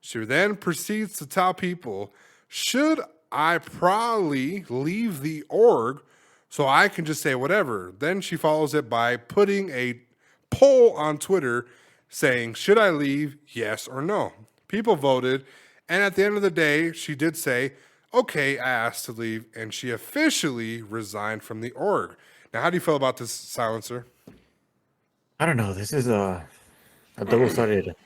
She then proceeds to tell people, "Should I probably leave the org so I can just say whatever?" Then she follows it by putting a poll on Twitter saying, "Should I leave? Yes or no?" People voted, and at the end of the day, she did say, "Okay, I asked to leave," and she officially resigned from the org. Now, how do you feel about this, Silencer? I don't know. This is a double-sided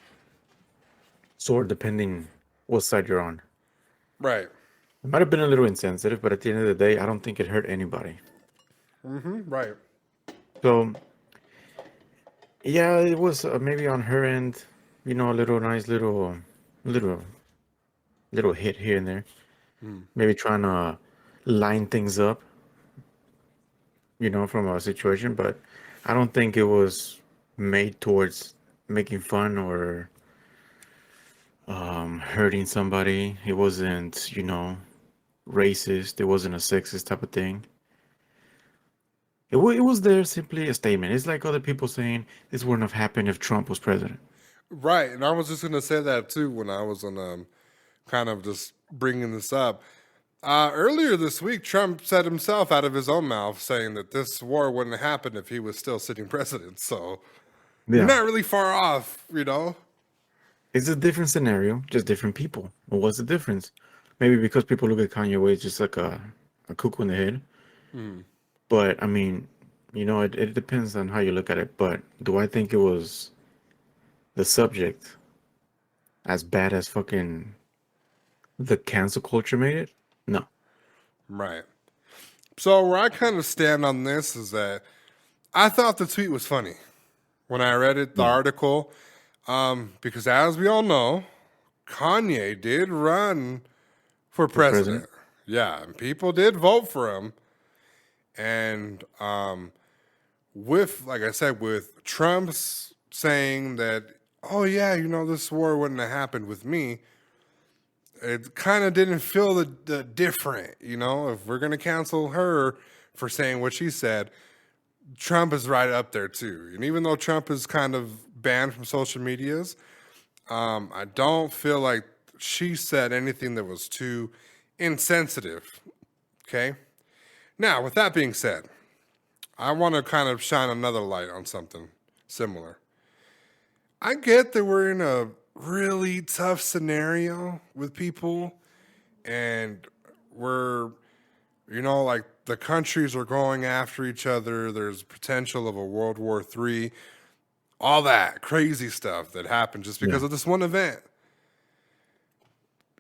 sword, depending what side you're on. Right. It might have been a little insensitive, but at the end of the day, I don't think it hurt anybody. Right. So, yeah, it was maybe on her end, a little nice little hit here and there. Maybe trying to line things up, from a situation, but I don't think it was made towards making fun or hurting somebody. It wasn't, racist. It wasn't a sexist type of thing. It was there simply a statement. It's like other people saying this wouldn't have happened if Trump was president. Right. And I was just going to say that too when I was on kind of just bringing this up. Earlier this week, Trump said himself out of his own mouth saying that this war wouldn't have happened if he was still sitting president. So you're Yeah, not really far off, you know? it's a different scenario, just different people. Well, what's the difference? Maybe because people look at Kanye West just like a cuckoo in the head. But I mean, it depends on how you look at it. But do I think it was the subject as bad as fucking the cancel culture made it? No. Right. So where I kind of stand on this is that I thought the tweet was funny when I read it, the Yeah. article, because as we all know, Kanye did run for president. president? Yeah, and people did vote for him. And with, like I said, with Trump's saying that, "Oh yeah, this war wouldn't have happened with me," it kind of didn't feel the different. If we're gonna cancel her for saying what she said, Trump is right up there too. And even though Trump is kind of banned from social medias, I don't feel like she said anything that was too insensitive. Okay. Now, with that being said, I want to kind of shine another light on something similar. I get that we're in a really tough scenario with people, and we're, like the countries are going after each other. There's potential of a World War III, all that crazy stuff that happened just because Yeah. of this one event.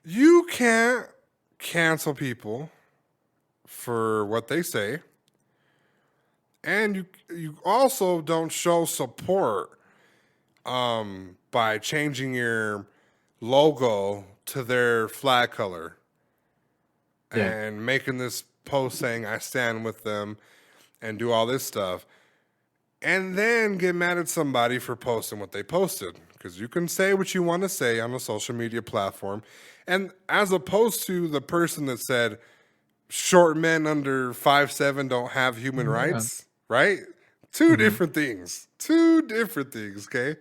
You can't cancel people for what they say, and you also don't show support by changing your logo to their flag color Yeah. and making this post saying I stand with them and do all this stuff, and then get mad at somebody for posting what they posted. Because you can say what you want to say on a social media platform, and as opposed to the person that said short men under 5'7" don't have human Yeah. rights, right? Two different things. Two different things, okay?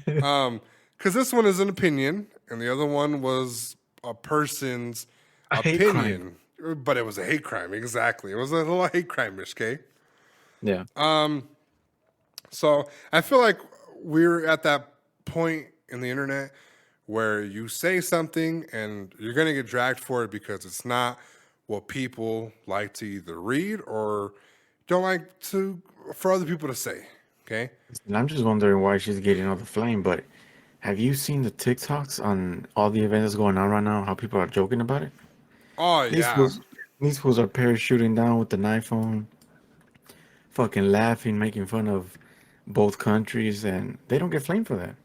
Because this one is an opinion, and the other one was a person's A hate crime. opinion, but it was a hate crime. Exactly, it was a little hate crime-ish, okay? Yeah. So I feel like we're at that point in the internet where you say something and you're gonna get dragged for it because it's not what people like to either read or don't like to for other people to say. Okay. And I'm just wondering why she's getting all the flame, but have you seen the TikToks on all the events that's going on right now? How people are joking about it? Oh These yeah. fools, these fools are parachuting down with an iPhone, fucking laughing, making fun of both countries, and they don't get flame for that.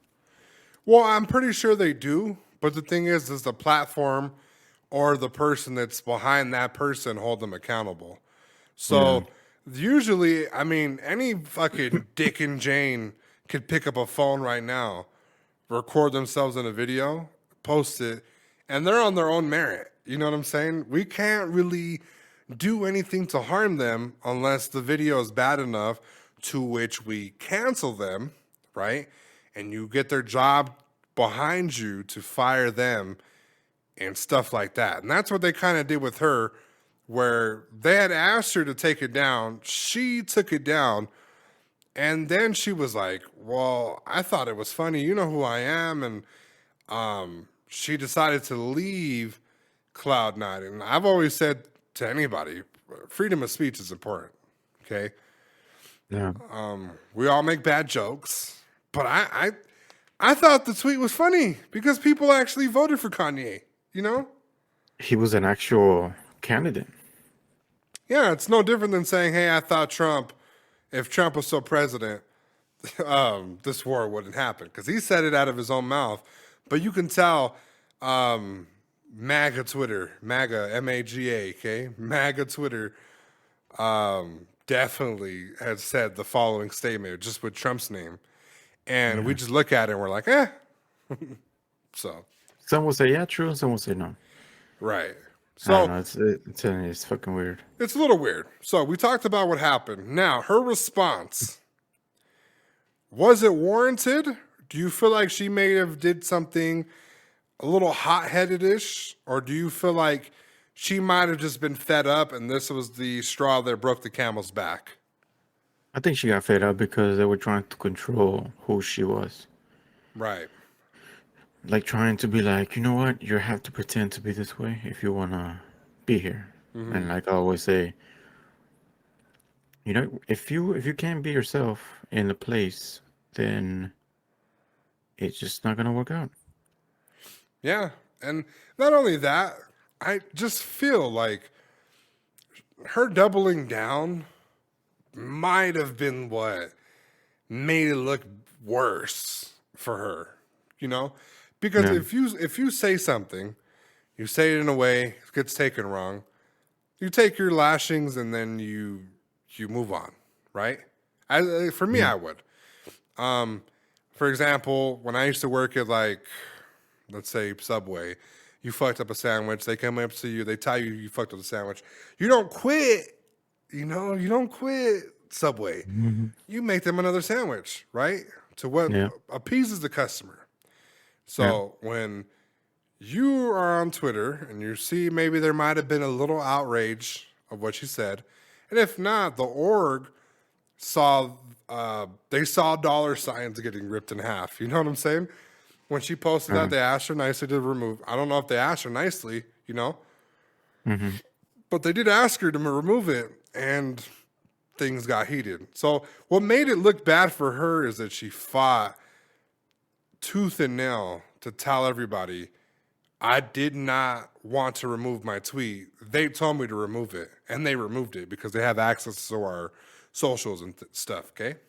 Well, I'm pretty sure they do, but the thing is the platform or the person that's behind that person hold them accountable. Yeah. So usually, I mean, any fucking Dick and Jane could pick up a phone right now, record themselves in a video, post it, and they're on their own merit. You know what I'm saying? We can't really do anything to harm them unless the video is bad enough to which we cancel them, right? And you get their job behind you to fire them and stuff like that. And that's what they kind of did with her, where they had asked her to take it down. She took it down. And then she was like, well, I thought it was funny. You know who I am. And she decided to leave Cloud9. And I've always said to anybody, freedom of speech is important. Okay. Yeah. We all make bad jokes. But I thought the tweet was funny because people actually voted for Kanye, you know? He was an actual candidate. Yeah, it's no different than saying, hey, I thought if Trump was still president, this war wouldn't happen. Because he said it out of his own mouth. But you can tell MAGA Twitter, MAGA, M-A-G-A, okay? MAGA Twitter definitely has said the following statement just with Trump's name. And we just look at it and we're like, eh. So, Some will say yeah, true, and some will say no. right. I don't So know. It's fucking weird. it's a little weird. So we talked about what happened. Now, her response, was it warranted? Do you feel like she may have did something a little hot-headed-ish? Or do you feel like she might have just been fed up and this was the straw that broke the camel's back? I think she got fed up because they were trying to control who she was. Right. Like trying to be like, you know what? You have to pretend to be this way if you wanna be here. And like I always say, you know, if you can't be yourself in a place, then it's just not gonna work out. Yeah. And not only that, I just feel like her doubling down might have been what made it look worse for her, you know? Because Yeah. if you say something, you say it in a way it gets taken wrong, you take your lashings and then you move on, right? For me, I would. For example, when I used to work at like, let's say Subway, you fucked up a sandwich, they come up to you, they tell you fucked up the sandwich. You don't quit, you know, you don't quit Subway. You make them another sandwich, right? To what Yeah. appeases the customer. So when you are on Twitter and you see maybe there might have been a little outrage of what she said, and if not, the org saw they saw dollar signs getting ripped in half. You know what I'm saying? When she posted that, they asked her nicely to remove. I don't know if they asked her nicely, you know, but they did ask her to remove it, and things got heated. So what made it look bad for her is that she fought tooth and nail to tell everybody, I did not want to remove my tweet. They told me to remove it, and they removed it because they have access to our socials and stuff, okay?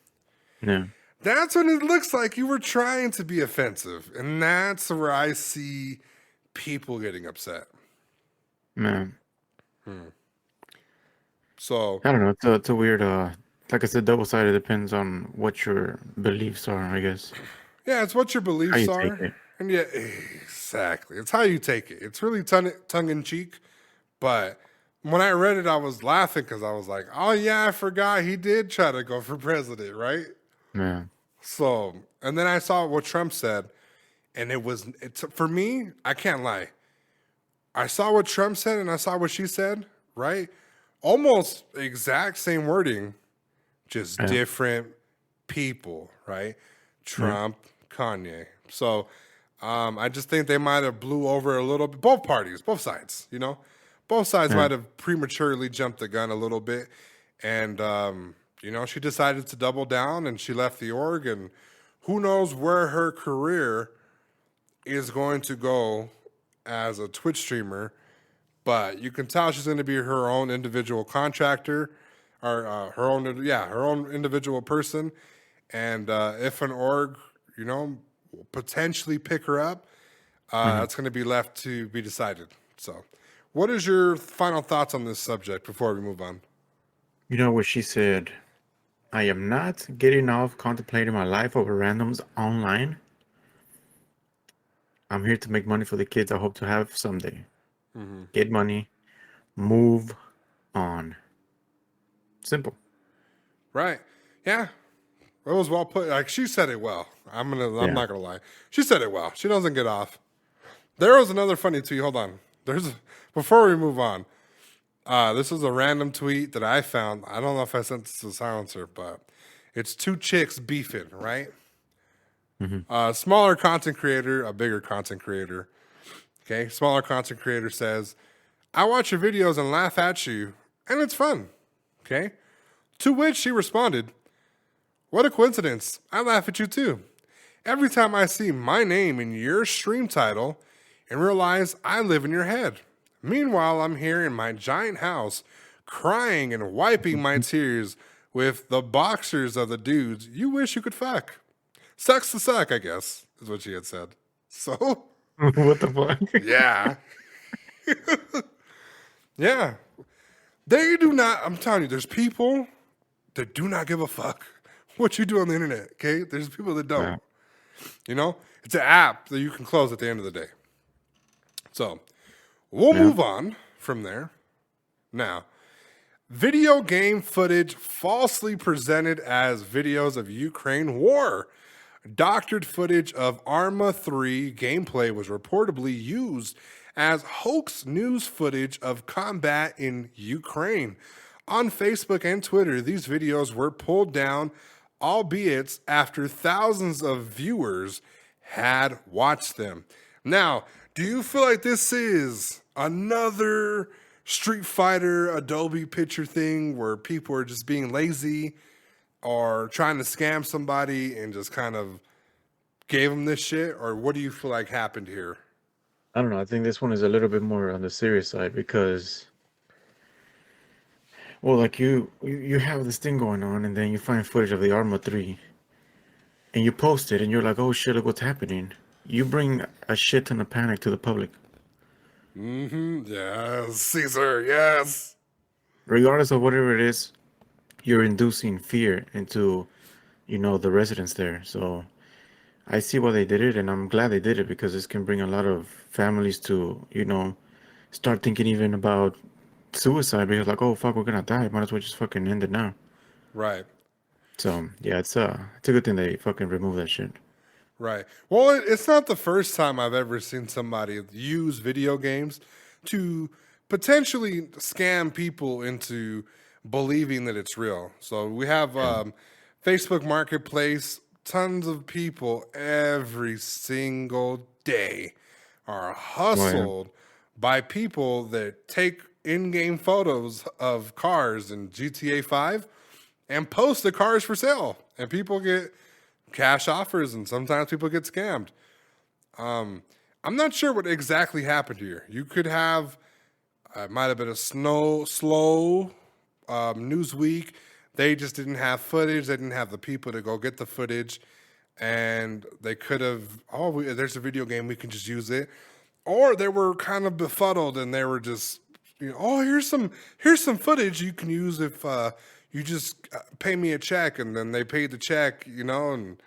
Yeah. That's when it looks like you were trying to be offensive, and that's where I see people getting upset. Man. So, I don't know. It's a weird, like I said, double-sided. Depends on what your beliefs are, I guess. yeah, it's what your How beliefs you take are. it. And yeah, exactly. It's how you take it. It's really tongue in cheek. But when I read it, I was laughing because I was like, oh, yeah, I forgot he did try to go for president, right? Yeah. So, and then I saw what Trump said, and for me, I can't lie. I saw what Trump said and I saw what she said, right? Almost exact same wording, just Yeah. different people, right? Trump, Kanye. So I just think they might have blew over a little bit. Both parties, both sides, both sides Yeah. might have prematurely jumped the gun a little bit. And, she decided to double down and she left the org. And who knows where her career is going to go as a Twitch streamer. But you can tell she's going to be her own individual contractor or her own individual person. And if an org, potentially pick her up, that's going to be left to be decided. So, what is your final thoughts on this subject before we move on? You know what she said? I am not getting off contemplating my life over randoms online. I'm here to make money for the kids I hope to have someday. Get money, move on. Simple. Right. Yeah. It was well put. Like she said it well. I'm Yeah. not gonna lie. She said it well. She doesn't get off. There was another funny tweet. Hold on. Before we move on. This is a random tweet that I found. I don't know if I sent this to Silencer, but it's two chicks beefing, right? A smaller content creator, a bigger content creator. Okay, smaller content creator says, I watch your videos and laugh at you, and it's fun. Okay? To which she responded, what a coincidence. I laugh at you too. Every time I see my name in your stream title and realize I live in your head. Meanwhile, I'm here in my giant house crying and wiping my tears with the boxers of the dudes you wish you could fuck. Sucks to suck, I guess, is what she had said. So, What the fuck? yeah. Yeah. They do not, I'm telling you, there's people that do not give a fuck what you do on the internet, okay? There's people that don't. Yeah. It's an app that you can close at the end of the day. So, we'll move on from there. Now, video game footage falsely presented as videos of Ukraine war. Doctored footage of Arma III gameplay was reportedly used as hoax news footage of combat in Ukraine. On Facebook and Twitter, these videos were pulled down, albeit after thousands of viewers had watched them. Now, do you feel like this is another Street Fighter Adobe picture thing where people are just being lazy or trying to scam somebody and just kind of gave them this shit? Or what do you feel like happened here? I don't know. I think this one is a little bit more on the serious side because, well, like you have this thing going on, and then you find footage of the Arma 3, and you post it, and you're like, oh shit, look what's happening. You bring a shit ton of panic to the public. Yes, Caesar, yes. Regardless of whatever it is, you're inducing fear into, the residents there. So I see why they did it, and I'm glad they did it because this can bring a lot of families to, start thinking even about suicide because like, oh fuck, we're gonna die. Might as well just fucking end it now. Right. So yeah, it's a good thing they fucking remove that shit. Right. Well, it's not the first time I've ever seen somebody use video games to potentially scam people into believing that it's real. So we have Facebook Marketplace. Tons of people every single day are hustled by people that take in-game photos of cars in GTA 5 and post the cars for sale. And people get cash offers, and sometimes people get scammed. I'm not sure what exactly happened here. You could have, it might have been a slow news week. They just didn't have footage. They didn't have the people to go get the footage. And they could have, there's a video game, we can just use it. Or they were kind of befuddled and they were just, here's some footage you can use if you just pay me a check. And then they paid the check, and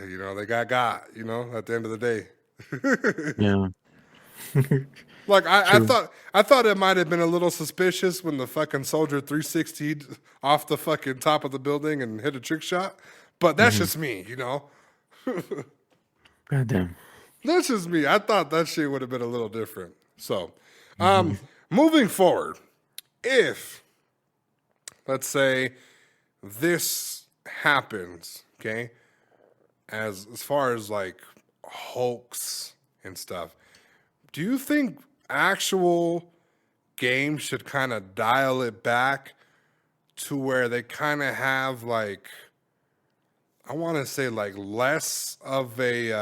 they got, at the end of the day. Yeah. Like I True. thought it might have been a little suspicious when the fucking soldier 360'd off the fucking top of the building and hit a trick shot. But that's just me, Goddamn. That's just me. I thought that shit would have been a little different. So, moving forward, if let's say this happens, okay, as far as like hoax and stuff, do you think actual games should kind of dial it back to where they kind of have like, I want to say like less of a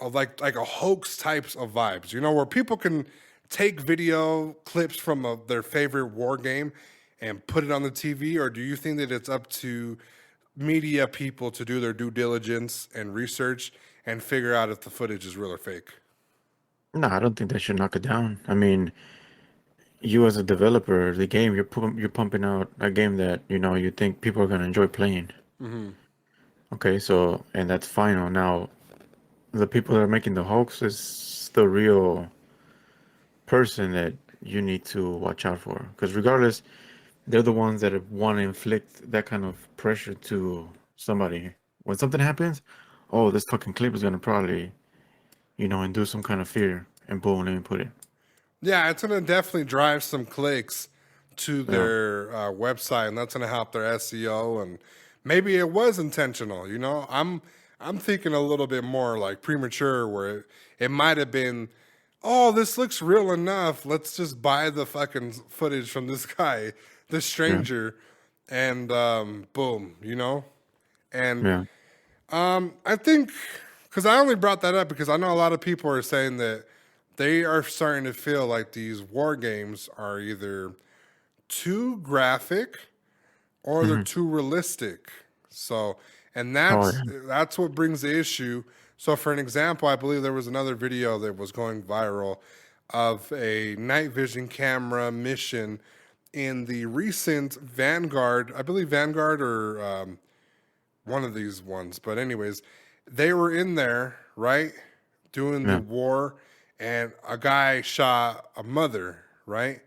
like a hoax types of vibes, where people can take video clips from their favorite war game and put it on the TV? Or do you think that it's up to media people to do their due diligence and research and figure out if the footage is real or fake? No, I don't think they should knock it down. I mean, you as a developer of the game, you're pumping out a game that you think people are gonna enjoy playing. Okay, so and that's fine. Now, the people that are making the hoax is the real person that you need to watch out for, because regardless, they're the ones that want to inflict that kind of pressure to somebody. When something happens, this fucking clip is gonna probably induce some kind of fear, and boom, let me put it. Yeah, it's going to definitely drive some clicks to their website, and that's going to help their SEO. And maybe it was intentional. I'm thinking a little bit more like premature, where it might have been, this looks real enough. Let's just buy the fucking footage from this guy, this stranger, and boom, And Yeah. I think, because I only brought that up because I know a lot of people are saying that they are starting to feel like these war games are either too graphic or they're too realistic. So, and that's what brings the issue. So, for an example, I believe there was another video that was going viral of a night vision camera mission in the recent Vanguard, I believe Vanguard or one of these ones. But anyways, they were in there, right, doing the war, and a guy shot a mother, right?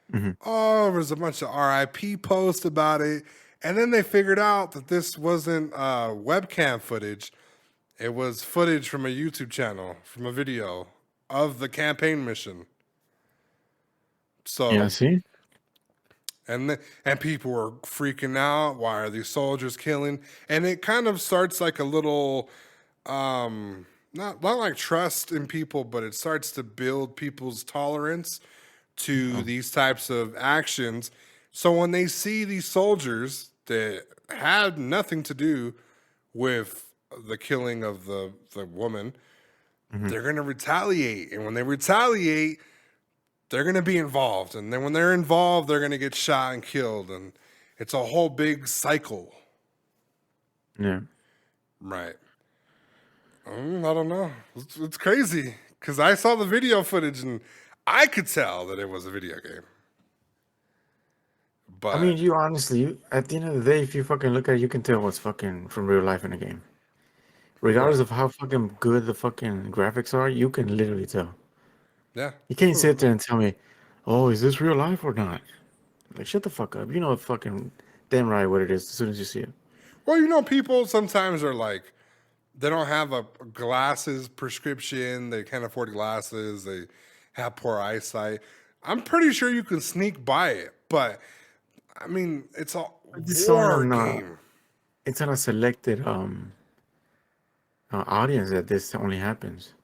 There was a bunch of RIP posts about it. And then they figured out that this wasn't webcam footage. It was footage from a YouTube channel, from a video of the campaign mission. So, Yeah, see? and people were freaking out. Why are these soldiers killing? And it kind of starts like a little, not like trust in people, but it starts to build people's tolerance to these types of actions. So when they see these soldiers that had nothing to do with the killing of the woman, they're going to retaliate. And when they retaliate, they're going to be involved. And then when they're involved, they're going to get shot and killed. And it's a whole big cycle. Yeah. Right. I don't know. It's crazy. Because I saw the video footage and I could tell that it was a video game. But I mean, you honestly, at the end of the day, if you fucking look at it, you can tell what's fucking from real life in a game. Regardless of how fucking good the fucking graphics are, you can literally tell. yeah. You can't sit there and tell me, is this real life or not? Like, shut the fuck up. You know fucking damn right what it is as soon as you see it. Well, people sometimes are like, they don't have a glasses prescription. They can't afford glasses. They have poor eyesight. I'm pretty sure you can sneak by it, but I mean, it's a war game. It's on a selected audience that this only happens.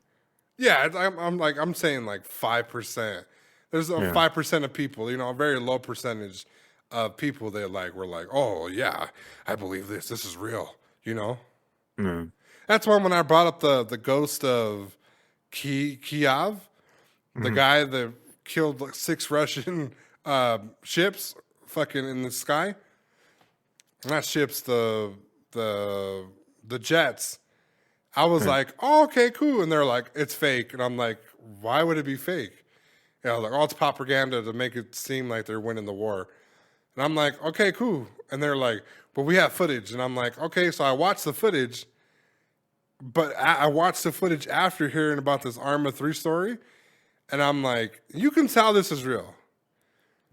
Yeah, I'm saying like 5%. There's a 5% of people, a very low percentage of people that were like, oh yeah, I believe this. This is real. No. That's when I brought up the ghost of Kiev, the guy that killed like 6 Russian ships, fucking in the sky. Not ships, the jets. I was like, oh, okay, cool, and they're like, it's fake, and I'm like, why would it be fake? And I was like, oh, it's propaganda to make it seem like they're winning the war. And I'm like, okay, cool. And they're like, but we have footage. And I'm like, okay, so I watched the footage, but I watched the footage after hearing about this Arma 3 story. And I'm like, you can tell this is real.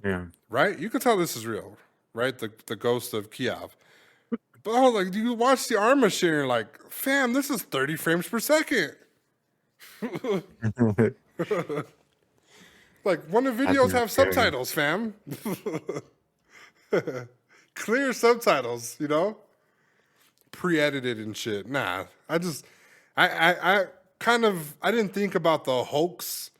Yeah. Right? You can tell this is real, right? The ghost of Kiev. But I was like, you watch the Arma shit and you're like, fam, this is 30 frames per second. Like, one of the videos have subtitles, fam. Clear subtitles, you know? Pre-edited and shit. Nah, I didn't think about the hoax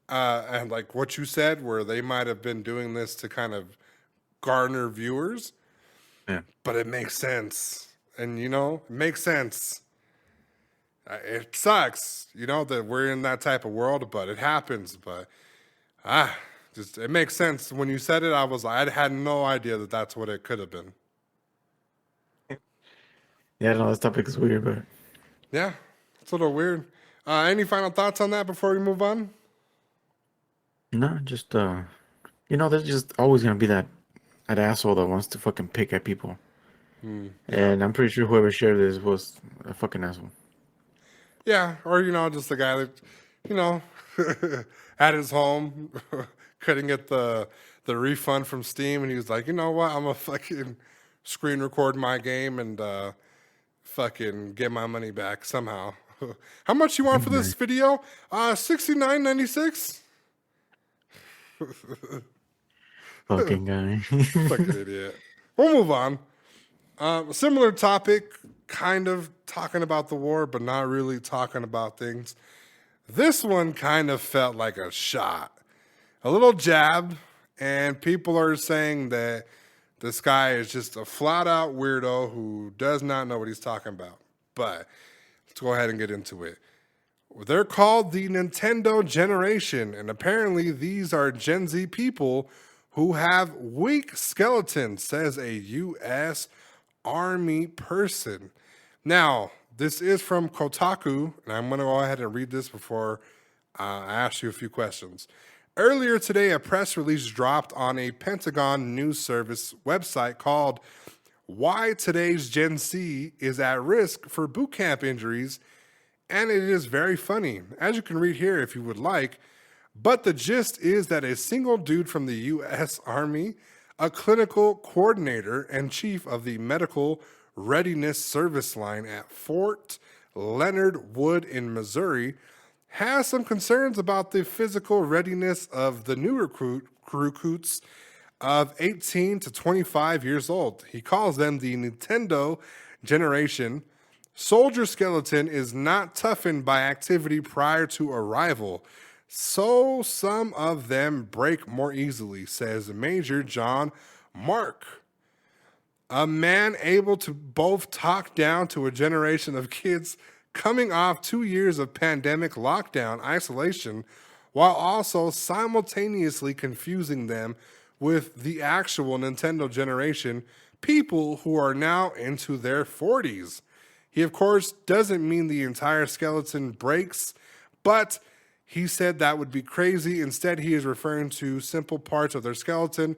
and like what you said, where they might have been doing this to kind of garner viewers. Yeah. But it makes sense. And, you know, it makes sense. It sucks, you know, that we're in that type of world, but it happens. But, just it makes sense. When you said it, I had no idea that that's what it could have been. Yeah, no, this topic is weird, but Yeah, it's a little weird. Any final thoughts on that before we move on? no, just you know, there's just always gonna be that asshole that wants to fucking pick at people. And I'm pretty sure whoever shared this was a fucking asshole. Yeah, or, you know, just the guy that, you know, at his home couldn't get the refund from Steam, and he was like, you know what, I'm gonna fucking screen record my game and fucking get my money back somehow. How much you want for this video? $69.96. Fucking guy. Fucking idiot. We'll move on. Similar topic, kind of talking about the war, but not really talking about things. This one kind of felt like a shot, a little jab, and people are saying that this guy is just a flat out weirdo who does not know what he's talking about. But let's go ahead and get into it. They're called the Nintendo generation, and apparently these are Gen Z people who have weak skeletons, says a U.S. Army person. Now, this is from Kotaku, and I'm going to go ahead and read this before I ask you a few questions. Earlier today, a press release dropped on a Pentagon news service website called Why Today's Gen Z is at Risk for Boot Camp Injuries, and it is very funny, as you can read here if you would like. But the gist is that a single dude from the U.S. Army, a clinical coordinator and chief of the Medical Readiness Service Line at Fort Leonard Wood in Missouri, has some concerns about the physical readiness of the new recruits of 18 to 25 years old. He calls them the Nintendo generation. Soldier skeleton is not toughened by activity prior to arrival, so some of them break more easily, says Major John Mark. A man able to both talk down to a generation of kids coming off 2 years of pandemic lockdown isolation, while also simultaneously confusing them with the actual Nintendo generation, people who are now into their 40s. He, of course, doesn't mean the entire skeleton breaks, but he said that would be crazy. Instead, he is referring to simple parts of their skeleton,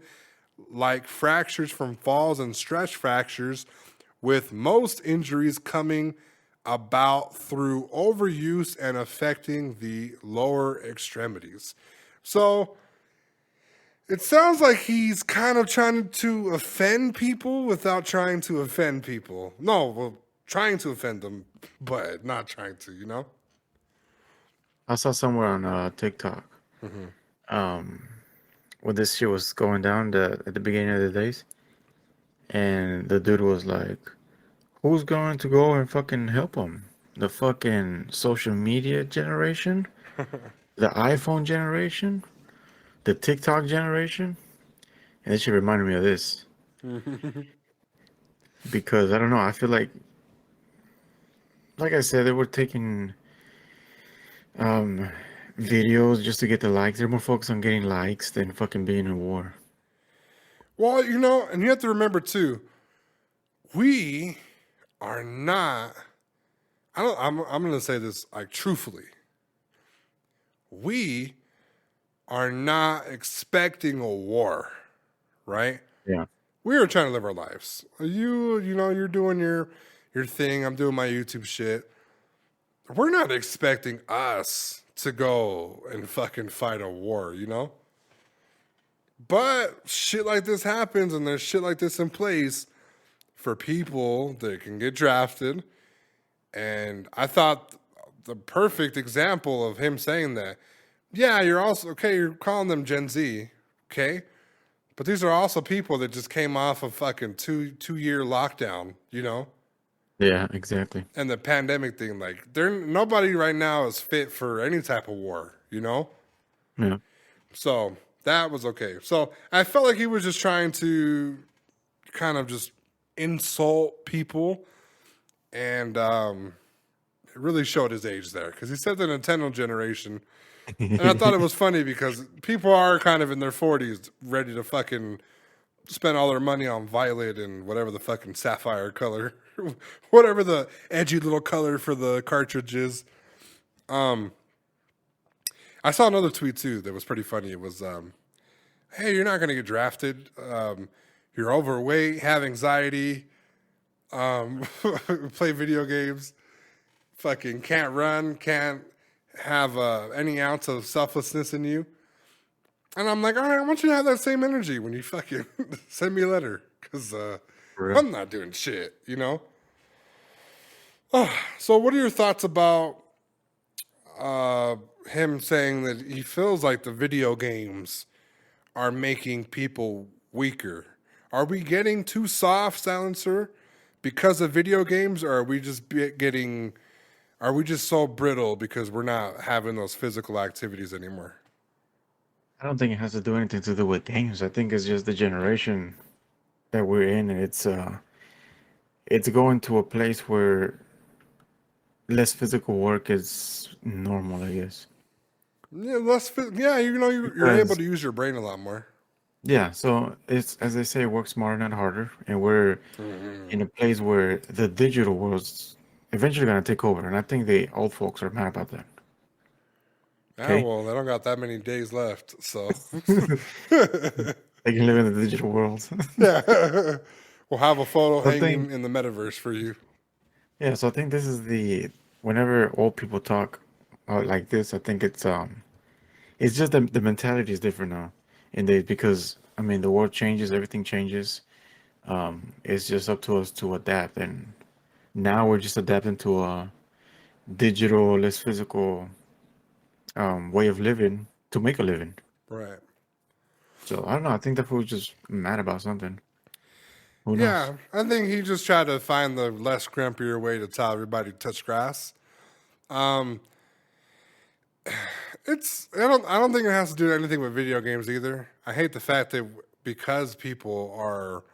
like fractures from falls and stretch fractures, with most injuries coming about through overuse and affecting the lower extremities. So it sounds like he's kind of trying to offend people without trying to offend people. No, well, trying to offend them, but not trying to, you know? I saw somewhere on TikTok when this shit was going down at the beginning of the days, and the dude was like, who's going to go and fucking help him? The fucking social media generation? The iPhone generation? The TikTok generation? And this shit reminded me of this. Because, I don't know, I feel like like I said, they were taking um videos just to get the likes. They're more focused on getting likes than fucking being in war. Well, and you have to remember too, we are not. I'm going to say this like truthfully. We are not expecting a war, right? Yeah. We are trying to live our lives. You're doing your thing. I'm doing my YouTube shit. We're not expecting us to go and fucking fight a war, But shit like this happens, and there's shit like this in place for people that can get drafted. And I thought the perfect example of him saying that, yeah, you're also, okay, you're calling them Gen Z, okay? But these are also people that just came off of fucking two-year lockdown, Yeah, exactly. And the pandemic thing. Like, nobody right now is fit for any type of war, Yeah. So that was okay. So I felt like he was just trying to kind of just insult people, and it really showed his age there because he said the Nintendo generation. And I thought it was funny because people are kind of in their 40s ready to fucking spend all their money on violet and whatever the fucking sapphire color, whatever the edgy little color for the cartridge is. I saw another tweet too that was pretty funny. It was, hey, you're not going to get drafted. You're overweight, have anxiety, play video games, fucking can't run, can't have any ounce of selflessness in you. And I'm like, all right, I want you to have that same energy when you fucking send me a letter because I'm not doing shit, So what are your thoughts about him saying that he feels like the video games are making people weaker? Are we getting too soft, Silencer, because of video games, or are we just are we just so brittle because we're not having those physical activities anymore? I don't think it has to do anything to do with games. I think it's just the generation that we're in. It's going to a place where less physical work is normal, I guess. Yeah, you're able to use your brain a lot more. Yeah, so it's as they say, work smarter, not harder, and we're in a place where the digital world's eventually gonna take over, and I think the old folks are mad about that. Yeah, Okay, well, they don't got that many days left, so they can live in the digital world. yeah, we'll have a photo So I hanging think, in the metaverse for you. yeah, so I think this is whenever old people talk like this, I think it's just the mentality is different now, because I mean the world changes, everything changes. It's just up to us to adapt, and now we're just adapting to a digital, less physical way of living to make a living. Right. So I don't know. I think that fool's just mad about something. Who knows? Yeah, I think he just tried to find the less crimpier way to tell everybody to touch grass. Um, I don't think it has to do anything with video games either. I hate the fact that because people are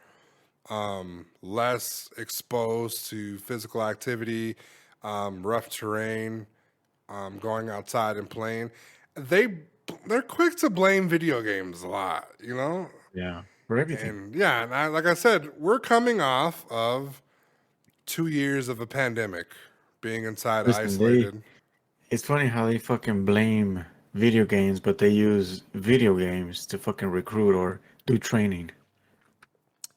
less exposed to physical activity, rough terrain, going outside and playing, they they're quick to blame video games a lot. Yeah, for everything. And yeah, and like I said, we're coming off of 2 years of a pandemic, being inside Listen, isolated. it's funny how they fucking blame video games, but they use video games to fucking recruit or do training.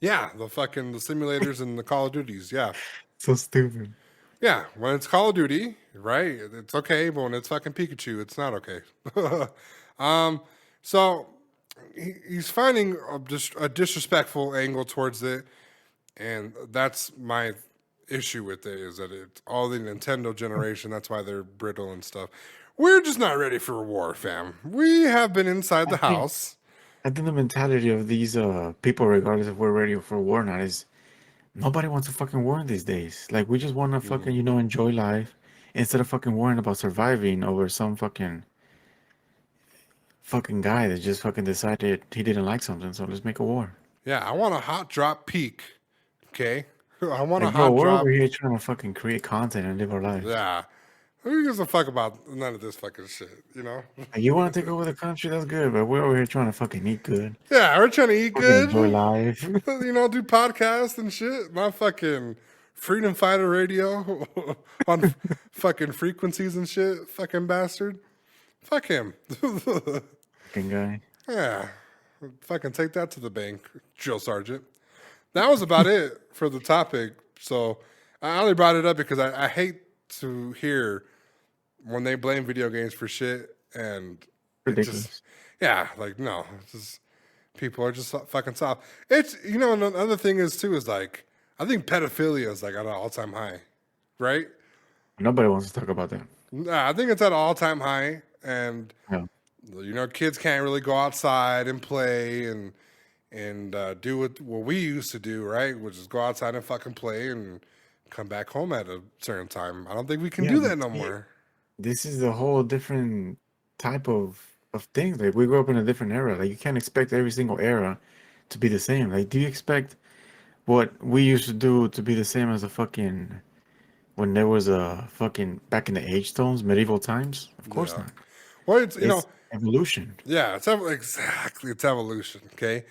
Yeah, the simulators and the Call of Duties. Yeah. So stupid. Yeah, when it's Call of Duty, right? It's okay, but when it's fucking Pikachu, it's not okay. um, so he's finding just a disrespectful angle towards it, and that's my issue with it is that it's all the Nintendo generation. That's why they're brittle and stuff. We're just not ready for a war, fam. We have been inside I the think house. I think the mentality of these people, regardless if we're ready for war or not, is nobody wants to fucking war these days. Like we just want to fucking enjoy life instead of fucking worrying about surviving over some fucking guy that just fucking decided he didn't like something, so let's make a war. Yeah, I want a hot drop peak. Okay. I want a Like, bro, hot we're drop. over here trying to fucking create content and live our lives. Yeah. Who gives a fuck about none of this fucking shit, you know? Like, you want to take over the country? That's good, but we're over here trying to fucking eat good, Yeah, we're trying to eat fucking enjoy good, life. you know, do podcasts and shit. My fucking freedom fighter radio on fucking frequencies and shit. Fucking bastard. Fuck him. Fucking guy. Yeah. Fucking take that to the bank, drill sergeant. That was about it for the topic. So I only brought it up because I hate to hear when they blame video games for shit and it Ridiculous. just, yeah, like, no, it's just, people are just fucking soft. It's, you know, another thing is too, is like, I think pedophilia is like at an all-time high, right? Nobody wants to talk about that. Nah, I think it's at an all-time high, and Yeah. you know, kids can't really go outside and play and do what we used to do, right? Which is go outside and fucking play and come back home at a certain time. I don't think we can Yeah, do but that no see, more. this is a whole different type of things. Like, we grew up in a different era. Like, you can't expect every single era to be the same. Like, do you expect what we used to do to be the same as a fucking when there was a fucking back in the age stones, medieval times? Of course Yeah. not. Well, it's, you know, It's evolution. yeah, exactly, it's evolution. Okay,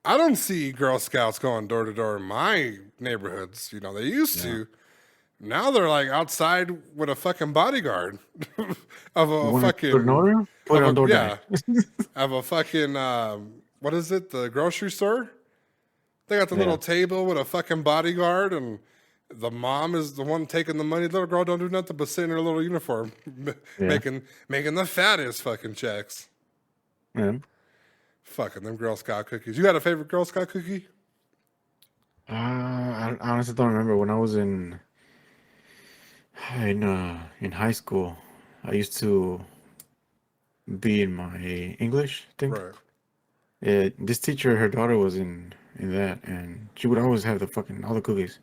I don't see Girl Scouts going door to door in my neighborhoods. You know, they used Yeah. to. Now they're like outside with a fucking bodyguard of You a want to put an fucking order? Put it on yeah, DoorDash. of a fucking what is it? The grocery store. They got the Yeah. little table with a fucking bodyguard, and the mom is the one taking the money. Little girl don't do nothing but sit in her little uniform, Yeah. making the fattest fucking checks. Yeah. Fucking them Girl Scout cookies. You got a favorite Girl Scout cookie? I honestly don't remember when I was in high school. I used to be in my English thing. Right. This teacher, her daughter was in that, and she would always have the fucking all the cookies.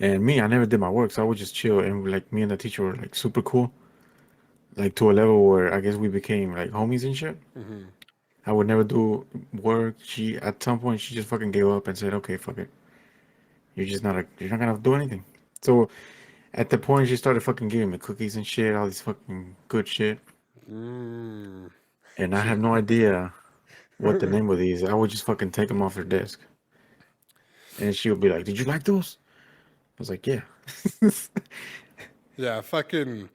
And me, I never did my work, so I would just chill. And like me and the teacher were like super cool, like to a level where I guess we became like homies and shit. Mm-hmm. I would never do work. She at some point she just fucking gave up and said, "Okay, fuck it. You're not gonna do anything." So at the point she started fucking giving me cookies and shit, all this fucking good shit, Mm. and I have no idea what the name of these. I would just fucking take them off her desk, and she would be like, "Did you like those?" I was like, "Yeah." Yeah, fucking.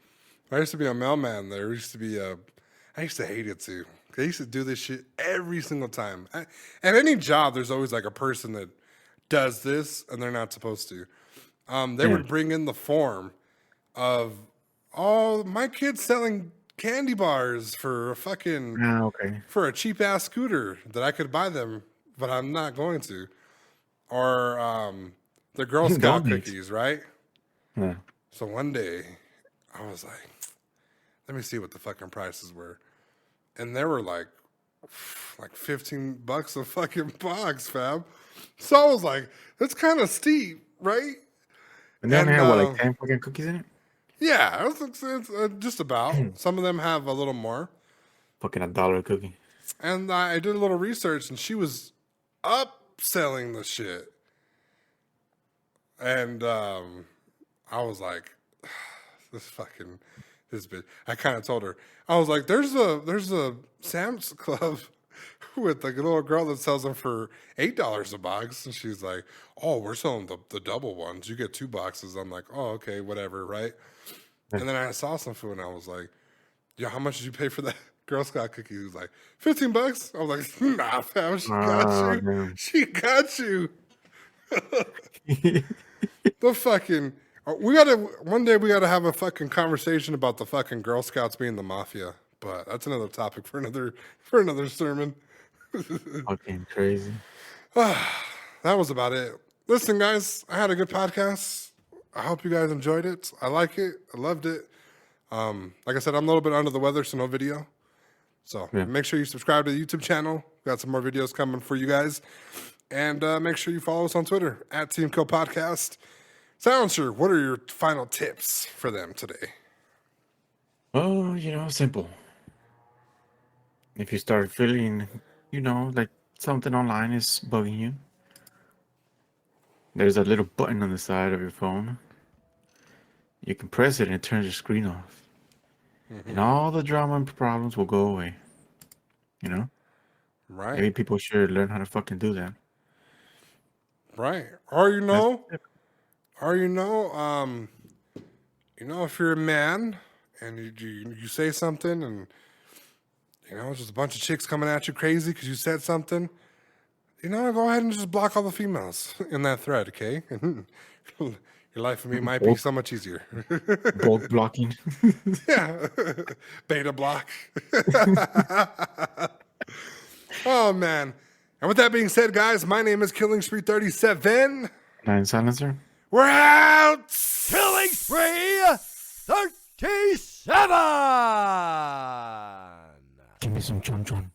I used to be a mailman. There used to be a. I used to hate it too. They used to do this shit every single time. At any job, there's always like a person that does this and they're not supposed to. They Yeah. would bring in the form of, oh, my kid's selling candy bars for a fucking Ah, okay. for a cheap ass scooter that I could buy them, but I'm not going to. Or the Girl Scout Donates. cookies, right? Yeah. So one day, I was like, let me see what the fucking prices were. And they were like $15 a fucking box, fam. So I was like, that's kind of steep, right? And they only And had what, like 10 fucking cookies in it? yeah, it's just about. Some of them have a little more. Fucking $1 a cookie. And I did a little research, and she was upselling the shit. And I was like, this bitch. I kind of told her, I was like, there's a Sam's Club with like a little girl that sells them for $8 a box, and she's like, oh, we're selling the double ones. You get 2 boxes. I'm like, oh, okay, whatever, right? And then I saw some food, and I was like, yo, how much did you pay for that Girl Scout cookie? He was like, $15. I was like, nah, fam, she got you. Man. She got you. The fucking one day we gotta have a fucking conversation about the fucking Girl Scouts being the mafia, but that's another topic for another sermon. Fucking crazy. That was about it. Listen, guys, I had a good podcast. I hope you guys enjoyed it. I like it. I loved it. Like I said, I'm a little bit under the weather, so no video. So Yeah. make sure you subscribe to the YouTube channel. Got some more videos coming for you guys. And make sure you follow us on Twitter at Team Kill Podcast. Silencer, what are your final tips for them today? Oh, simple. If you start feeling, like something online is bugging you, there's a little button on the side of your phone. You can press it and it turns your screen off. And all the drama and problems will go away. You know? Right. Maybe people should learn how to fucking do that. Right. Or you know, That's- if you're a man and you say something and it's just a bunch of chicks coming at you crazy because you said something, go ahead and just block all the females in that thread, okay? Your life with me might be so much easier. Bulk blocking. Yeah. Beta block. Oh, man. And with that being said, guys, my name is Killing Spree 37. 9 silencer. We're out! Killing Spree 37! Give me some chon chon.